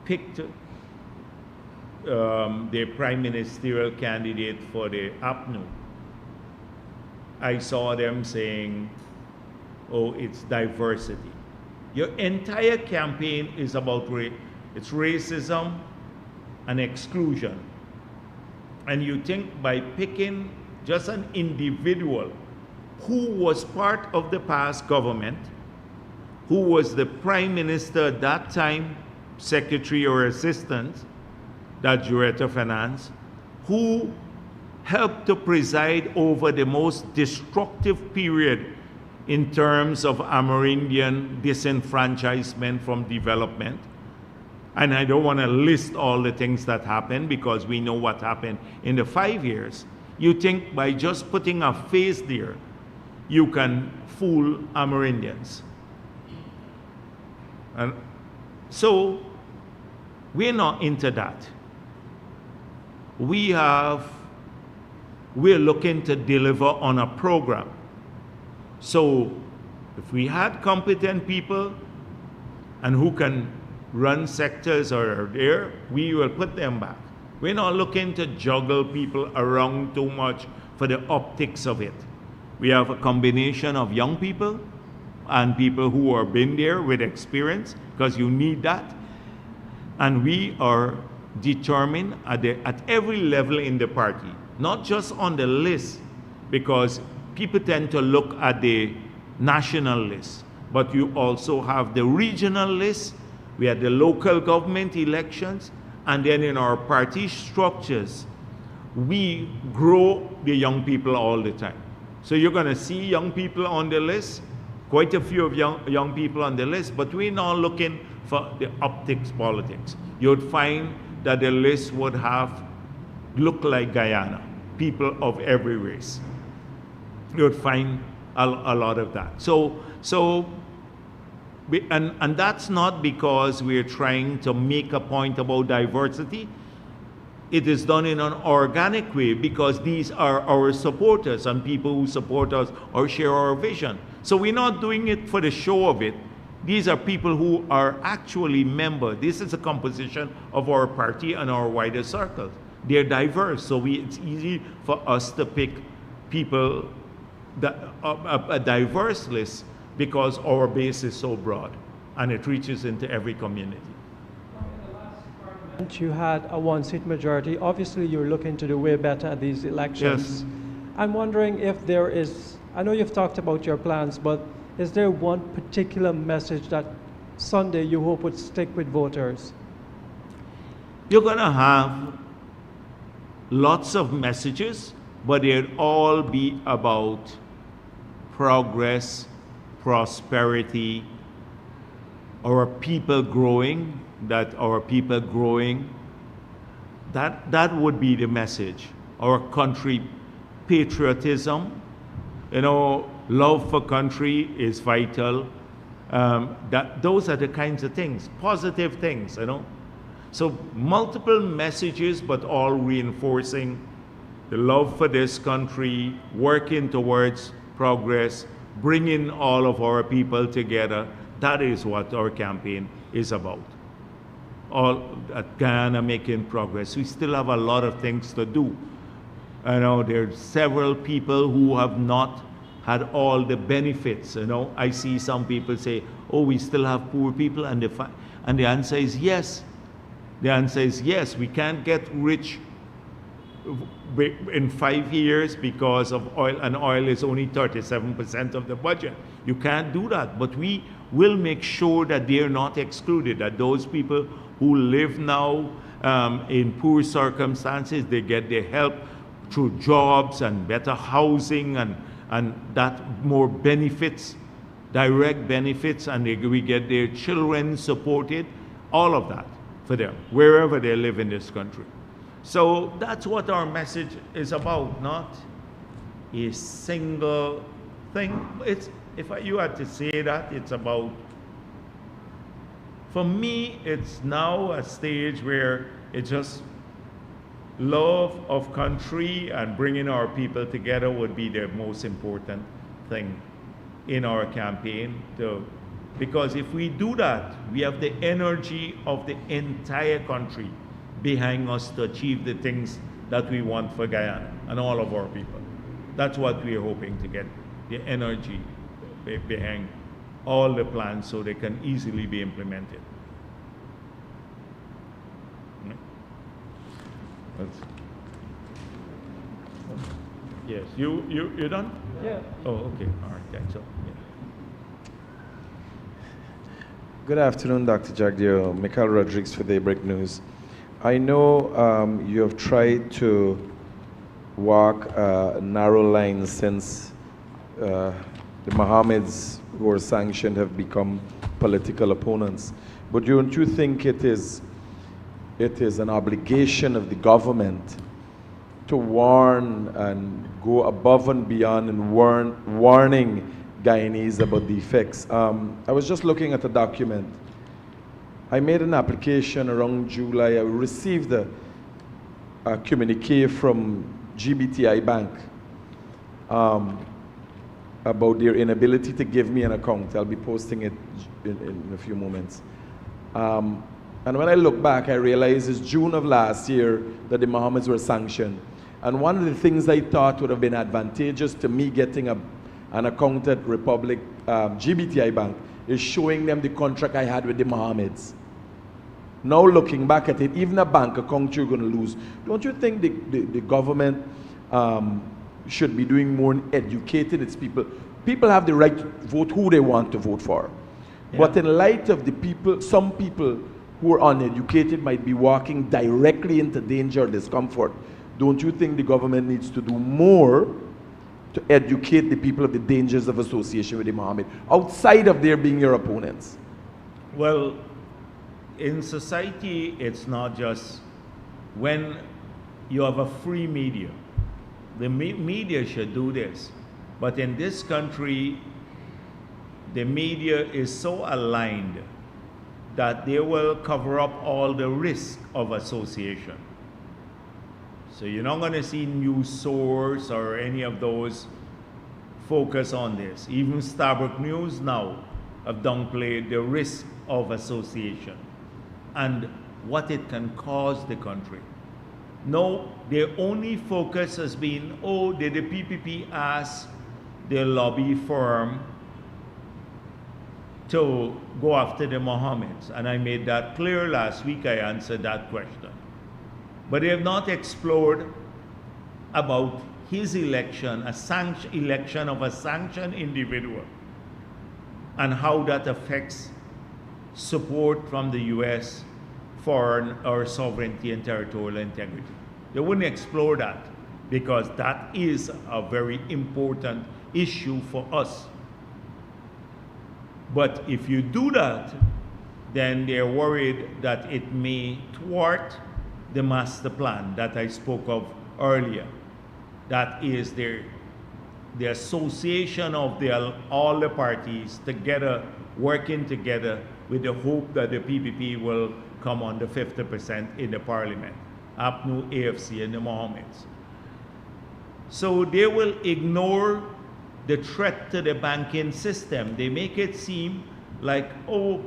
picked their prime ministerial candidate for the APNU, I saw them saying, oh, it's diversity. Your entire campaign is about it's racism and exclusion. And you think by picking just an individual who was part of the past government, who was the prime minister at that time, secretary or assistant, that director of finance, who helped to preside over the most destructive period in terms of Amerindian disenfranchisement from development. And I don't want to list all the things that happened because we know what happened in the 5 years. You think by just putting a face there, you can fool Amerindians. And so we're not into that. We're looking to deliver on a program. So if we had competent people and who can run sectors or are there, we will put them back. We're not looking to juggle people around too much for the optics of it. We have a combination of young people and people who have been there with experience, because you need that. And we are determined at every level in the party, not just on the list, because people tend to look at the national list, but you also have the regional list, we have the local government elections, and then in our party structures, we grow the young people all the time. So you're going to see young people on the list, quite a few of young people on the list, but we're not looking for the optics politics. You'd find that the list would look like Guyana, people of every race. You'd find a lot of that. And that's not because we're trying to make a point about diversity. It is done in an organic way because these are our supporters and people who support us or share our vision. So we're not doing it for the show of it. These are people who are actually members. This is a composition of our party and our wider circles. They're diverse, so it's easy for us to pick people, a diverse list, because our base is so broad and it reaches into every community. You had a one-seat majority. Obviously, you're looking to do way better at these elections. Yes. I'm wondering if there is, I know you've talked about your plans, but is there one particular message that Sunday you hope would stick with voters? You're going to have lots of messages, but they'll all be about progress, prosperity, our people growing, that would be the message. Our country, patriotism, love for country is vital. Those are the kinds of things, positive things, So multiple messages, but all reinforcing the love for this country, working towards progress, bringing all of our people together. That is what our campaign is about. All at Guyana making progress. We still have a lot of things to do. There's several people who have not had all the benefits. I see some people say, oh, we still have poor people, and the answer is yes. The answer is yes. We can't get rich in 5 years because of oil, and oil is only 37% of the budget. You can't do that, but we will make sure that they're not excluded, that those people who live now in poor circumstances, they get their help through jobs and better housing and that more benefits, direct benefits, and we get their children supported, all of that for them, wherever they live in this country. So that's what our message is about, not a single thing. If you had to say that, it's about, for me, it's now a stage where it's just love of country and bringing our people together would be the most important thing in our campaign, to Because if we do that, we have the energy of the entire country behind us to achieve the things that we want for Guyana and all of our people. That's what we're hoping to get, the energy behind all the plans so they can easily be implemented. Yes, you done? Yeah. Oh, okay. All right. Thanks. So, yeah. Good afternoon, Dr. Jagdeo. Mikhail Rodriguez for Daybreak News. I know you have tried to walk a narrow line since the Mohammeds who are sanctioned have become political opponents. But don't you think it is an obligation of the government to warn and go above and beyond and warning Guyanese about the effects? I was just looking at a document. I made an application around July. I received a communique from GBTI Bank about their inability to give me an account. I'll be posting it in a few moments. And when I look back, I realize it's June of last year that the Mohammeds were sanctioned. And one of the things I thought would have been advantageous to me getting an account at Republic GBTI Bank is showing them the contract I had with the Mohammeds. Now looking back at it, even a bank account you're going to lose. Don't you think the government should be doing more in educating its people? People have the right to vote who they want to vote for. Yeah. But in light of the people, some people who are uneducated might be walking directly into danger or discomfort. Don't you think the government needs to do more to educate the people of the dangers of association with the Mohammed, outside of their being your opponents? Well, in society, it's not just when you have a free media. The media should do this. But in this country, the media is so aligned that they will cover up all the risk of association. So you're not going to see News Source or any of those focus on this. Even Starbuck News now have downplayed the risk of association and what it can cause the country. No, their only focus has been, oh, did the PPP ask their lobby firm to go after the Mohammeds? And I made that clear last week. I answered that question. But they have not explored about his election, election of a sanctioned individual, and how that affects support from the U.S. for our sovereignty and territorial integrity. They wouldn't explore that because that is a very important issue for us. But if you do that, then they're worried that it may thwart the master plan that I spoke of earlier. That is the association of all the parties together, working together with the hope that the PPP will come on the 50% in the parliament, APNU, AFC, and the Mohammeds. So they will ignore the threat to the banking system. They make it seem like, oh,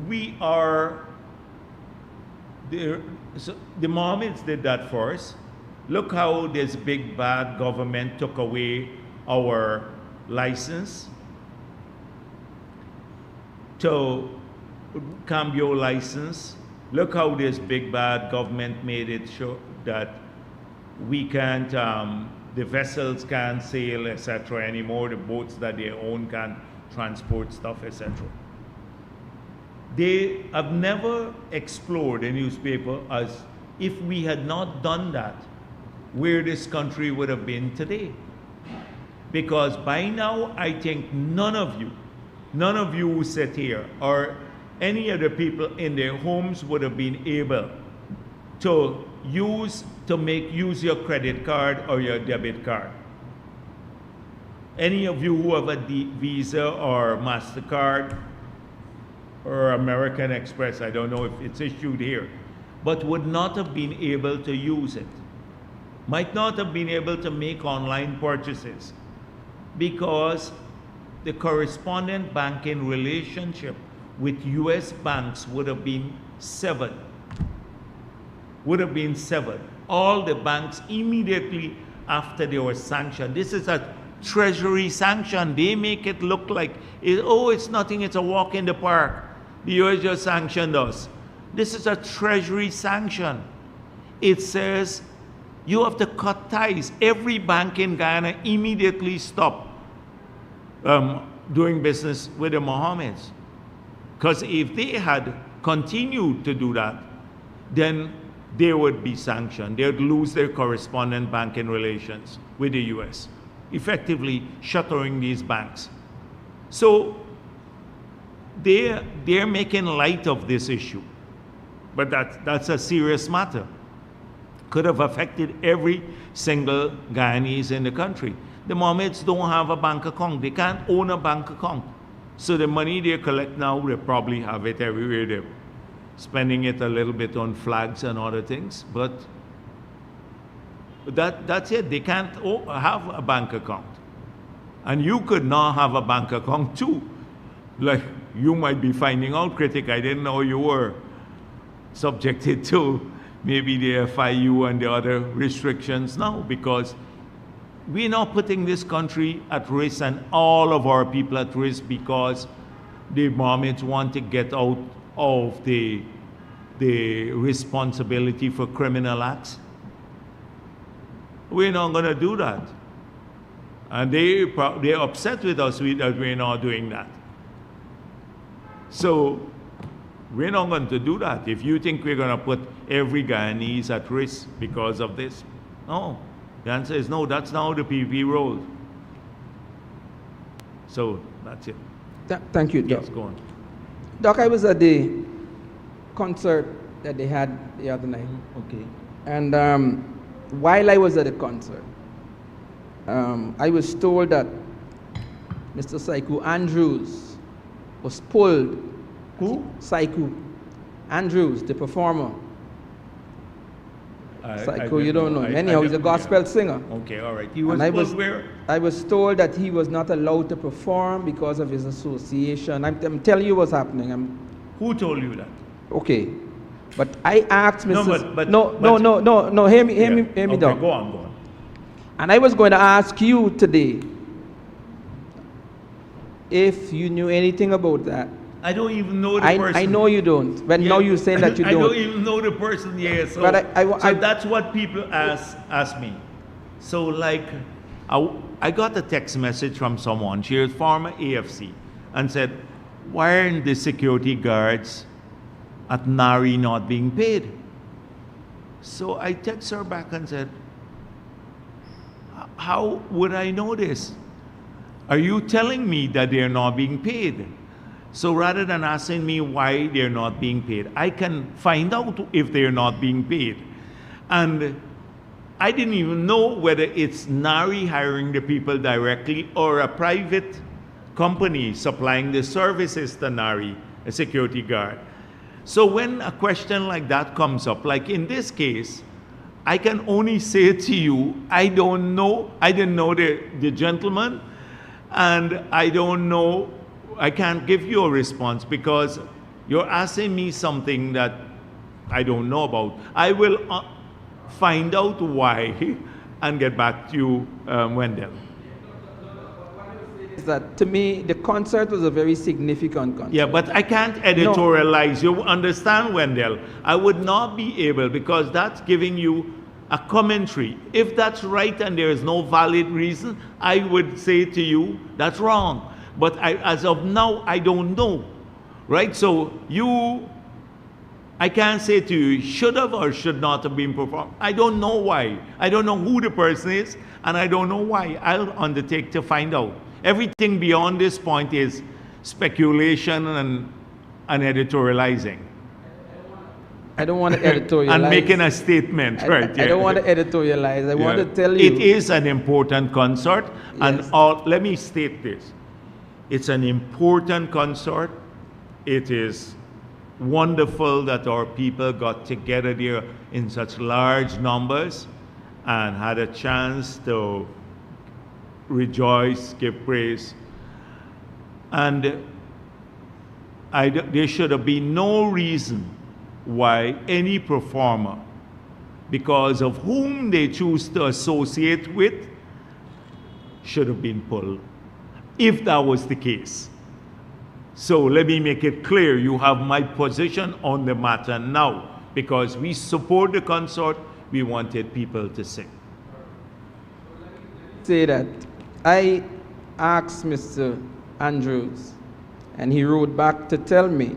we are, so the Mohammeds did that first. Look how this big bad government took away our license to Cambio license. Look how this big bad government made it sure that we can't, the vessels can't sail, etc. anymore. The boats that they own can't transport stuff, etc. They have never explored the newspaper as if we had not done that, where this country would have been today. Because by now, I think none of you who sit here or any other people in their homes would have been able to use your credit card or your debit card. Any of you who have a Visa or MasterCard or American Express, I don't know if it's issued here, but would not have been able to use it. Might not have been able to make online purchases because the correspondent banking relationship with US banks would have been severed. All the banks immediately after they were sanctioned. This is a treasury sanction. They make it look like, it's nothing, it's a walk in the park. The US just sanctioned us. This is a treasury sanction. It says you have to cut ties. Every bank in Guyana immediately stopped doing business with the Mohammeds. Because if they had continued to do that, then they would be sanctioned. They would lose their correspondent banking relations with the US, effectively shuttering these banks. So they're making light of this issue. But that's a serious matter. Could have affected every single Guyanese in the country. The Mohammeds don't have a bank account. They can't own a bank account. So the money they collect now, they probably have it everywhere. They're spending it a little bit on flags and other things. But that's it. They can't have a bank account. And you could not have a bank account too. Like you might be finding out, critic, I didn't know you were subjected to maybe the FIU and the other restrictions now, because we're not putting this country at risk and all of our people at risk because the Mohammeds want to get out of the responsibility for criminal acts. We're not going to do that. And they're upset with us that we're not doing that. So we're not going to do that. If you think we're going to put every Guyanese at risk because of this, no. The answer is no. That's not how the PPP rolls. So that's it. Thank you, Doc. Yes, go on. Doc, I was at the concert that they had the other night. Okay. And while I was at the concert, I was told that Mr. Saiku Andrews was pulled. Who? Saiku Andrews, the performer. Saiku, you don't know him. Anyhow, he's a gospel singer. Okay, all right. He was pulled where? I was told that he was not allowed to perform because of his association. I'm telling you what's happening. Who told you that? Okay. But I asked Mr. No, No, hear me, okay, Doc. Go on. And I was going to ask you today if you knew anything about that. I don't even know the person. I know you don't. But now you're saying that you don't. I don't even know the person yet. So, but so that's what people ask me. So like, I got a text message from someone. She was former AFC and said, why aren't the security guards at Nari not being paid? So I text her back and said, how would I know this? Are you telling me that they're not being paid? So rather than asking me why they're not being paid, I can find out if they're not being paid. And I didn't even know whether it's Nari hiring the people directly or a private company supplying the services to Nari, a security guard. So when a question like that comes up, like in this case, I can only say to you, I don't know. I didn't know the gentleman, and I don't know. I can't give you a response because you're asking me something that I don't know about. I will find out why and get back to you, Wendell. That to me, the concert was a very significant concert. Yeah, but I can't editorialize. No. You understand, Wendell? I would not be able, because that's giving you a commentary. If that's right and there is no valid reason, I would say to you, that's wrong. But as of now, I don't know, right? So I can't say to you, should have or should not have been performed. I don't know why. I don't know who the person is, and I don't know why. I'll undertake to find out. Everything beyond this point is speculation and editorializing. I don't want to editorialize. And making a statement, right? I don't want to editorialize. I want to tell you. It is an important concert, yes. And let me state this. It's an important concert. It is wonderful that our people got together there in such large numbers and had a chance to rejoice, give praise. And there should have been no reason why any performer, because of whom they choose to associate with, should have been pulled, if that was the case. So let me make it clear, you have my position on the matter now, because we support the consort, we wanted people to sing. Say that I asked Mr. Andrews, and he wrote back to tell me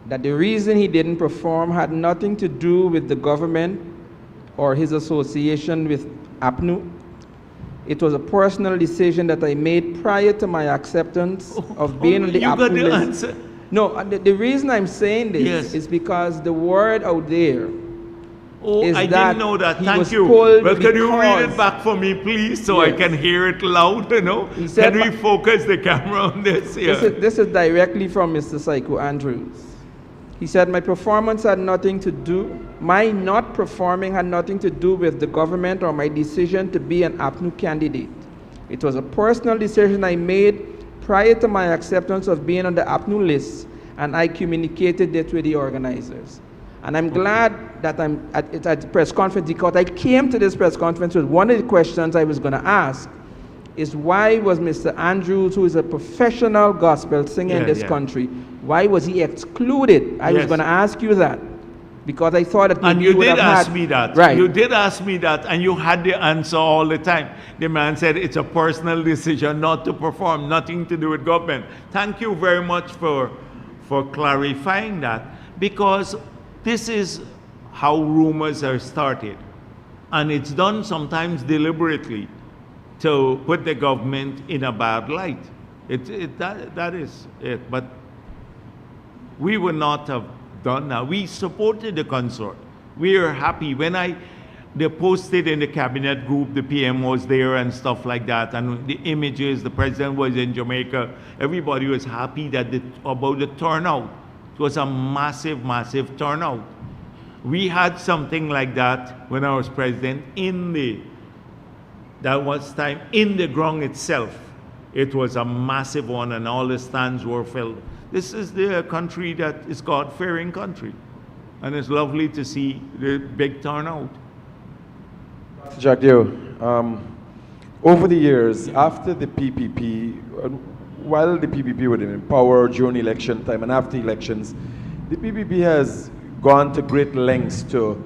that the reason he didn't perform had nothing to do with the government or his association with APNU. It was a personal decision that I made prior to my acceptance of being on the you APNU got the list. answer. No, the reason I'm saying this Yes. is because the word out there Oh, is I that didn't know that. he Thank was you. pulled Well, can you read because- it back for me, please, so I Yes. can hear it loud, you know? He said Can we my- focus the camera on this here? This is directly from Mr. Psycho Andrews. He said, my performance had nothing to do, my not performing had nothing to do with the government or my decision to be an APNU candidate. It was a personal decision I made prior to my acceptance of being on the APNU list, and I communicated it with the organizers. And I'm glad that I'm at the press conference, because I came to this press conference with one of the questions I was going to ask is, why was Mr. Andrews, who is a professional gospel singer in Yeah, this yeah. country, why was he excluded? I was Yes. going to ask you that, because I thought that And maybe you would did have ask had- me that. Right. You did ask me that, and you had the answer all the time. The man said it's a personal decision not to perform, nothing to do with government. Thank you very much for clarifying that, because this is how rumors are started. And it's done sometimes deliberately to put the government in a bad light. That is it. But we would not have done that. We supported the consort. We are happy. When they posted in the cabinet group, the PM was there and stuff like that, and the images, the president was in Jamaica, everybody was happy about the turnout. It was a massive, massive turnout. We had something like that when I was president that was time in the ground itself. It was a massive one, and all the stands were filled. This is the country that is God-fearing country. And it's lovely to see the big turnout. Jagdeo, over the years, after the PPP, while the PPP was in power during election time and after elections, the PPP has gone to great lengths to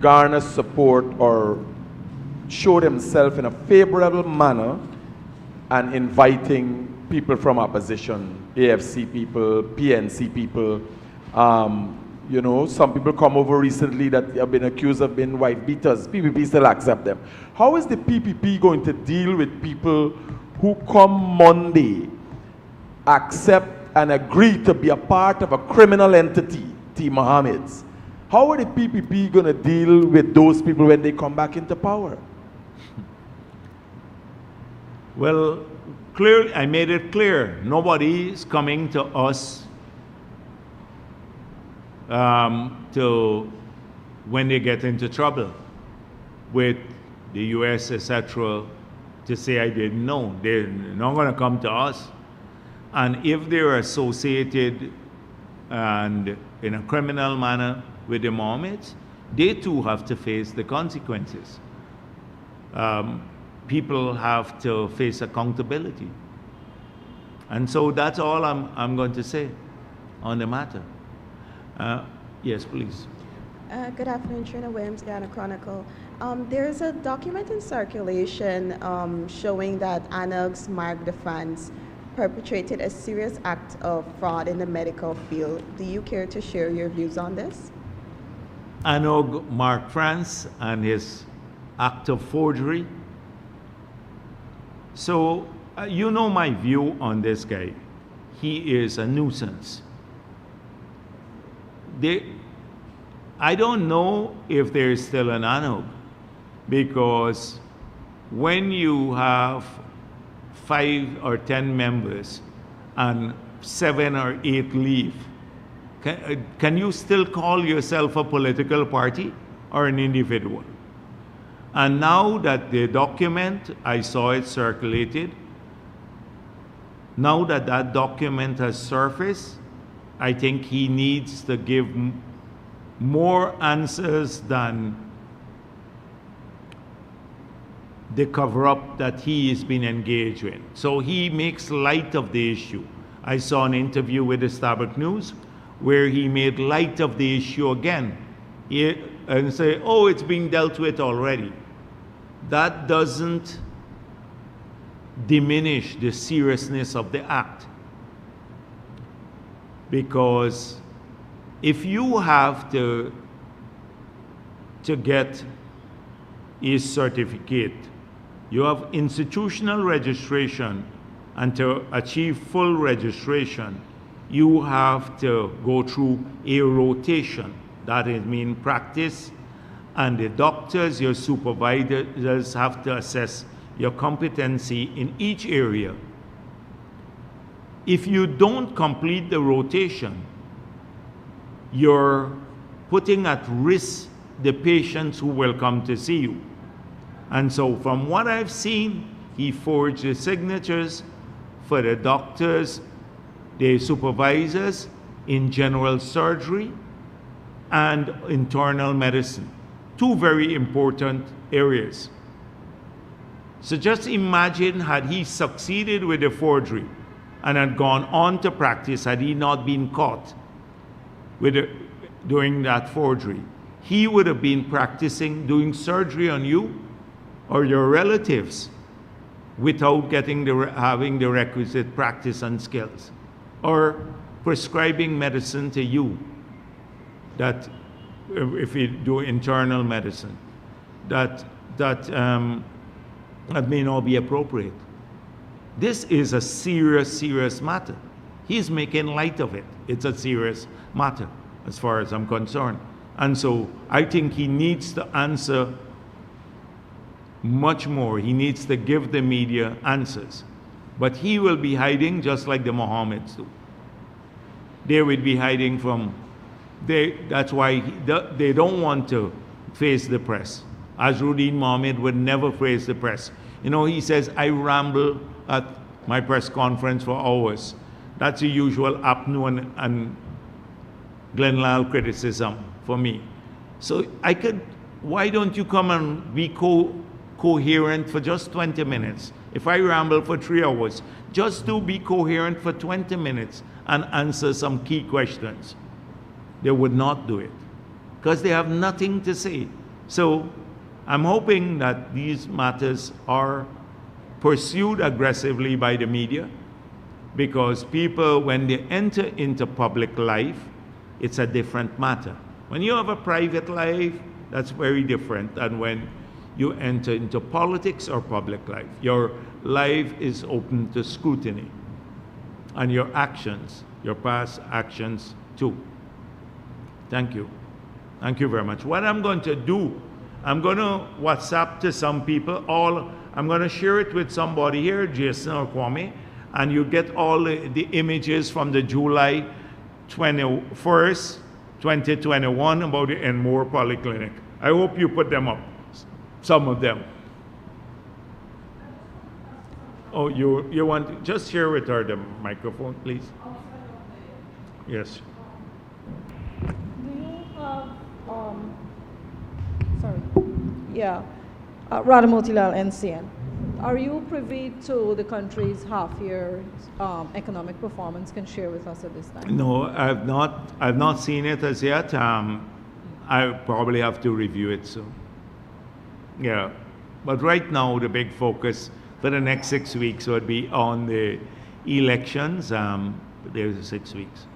garner support or show themselves in a favorable manner and inviting people from opposition, AFC people, PNC people. You know, some people come over recently that have been accused of being wife beaters. PPP still accept them. How is the PPP going to deal with people who come Monday, accept and agree to be a part of a criminal entity, T. Mohammed's? How are the PPP going to deal with those people when they come back into power? Well, clearly, I made it clear, nobody is coming to us to when they get into trouble with the US, etc., to say I didn't know. They're not going to come to us. And if they're associated and in a criminal manner with the Mohammeds, they too have to face the consequences. People have to face accountability. And so that's all I'm going to say on the matter. Yes, please. Good afternoon, Trina Williams, Guyana Chronicle. There's a document in circulation showing that Anug's Mark DeFrance perpetrated a serious act of fraud in the medical field. Do you care to share your views on this? Anog Mark France and his act of forgery. So, you know my view on this guy. He is a nuisance. I don't know if there is still an Anog, because when you have 5 or 10 members and 7 or 8 leave, can you still call yourself a political party or an individual? And now that the document, I saw it circulated, now that that document has surfaced, I think he needs to give more answers than the cover-up that he has been engaged in. So he makes light of the issue. I saw an interview with the Starbuck News where he made light of the issue again and say, oh, it's being dealt with already. That doesn't diminish the seriousness of the act. Because if you have to get a certificate, you have institutional registration, and to achieve full registration, you have to go through a rotation. That is mean practice, and the doctors, your supervisors have to assess your competency in each area. If you don't complete the rotation, you're putting at risk the patients who will come to see you. And so from what I've seen, he forged the signatures for the doctors, the supervisors in general surgery and internal medicine. Two very important areas. So just imagine had he succeeded with the forgery and had gone on to practice, had he not been caught doing that forgery, he would have been practicing doing surgery on you or your relatives without having the requisite practice and skills, or prescribing medicine to you that if you do internal medicine that may not be appropriate. This is a serious matter. He's making light of it. It's a serious matter as far as I'm concerned. And so I think he needs to answer much more. He needs to give the media answers. But he will be hiding just like the Mohammeds do. They would be hiding from, that's why they don't want to face the press. Azruddin Mohammed would never face the press. You know, he says, I ramble at my press conference for hours. That's the usual Apnu and Glenn criticism for me. So why don't you come and be coherent for just 20 minutes? If I ramble for 3 hours, just to be coherent for 20 minutes and answer some key questions. They would not do it because they have nothing to say. So I'm hoping that these matters are pursued aggressively by the media, because people, when they enter into public life, it's a different matter. When you have a private life, that's very different than when you enter into politics or public life. Your life is open to scrutiny, and your actions, your past actions too. Thank you. Thank you very much. What I'm going to do, I'm going to WhatsApp to some people. I'm going to share it with somebody here, Jason or Kwame, and you get all the images from the July 21st, 2021 about the Enmore Polyclinic. I hope you put them up, some of them. Oh, you want to just share with her the microphone, please? Yes. Do you have, Radha Motilal, NCN. Are you privy to the country's half-year economic performance? Can share with us at this time? No, I've not seen it as yet. I probably have to review it soon. Yeah, but right now the big focus for the next 6 weeks would be on the elections. There's 6 weeks.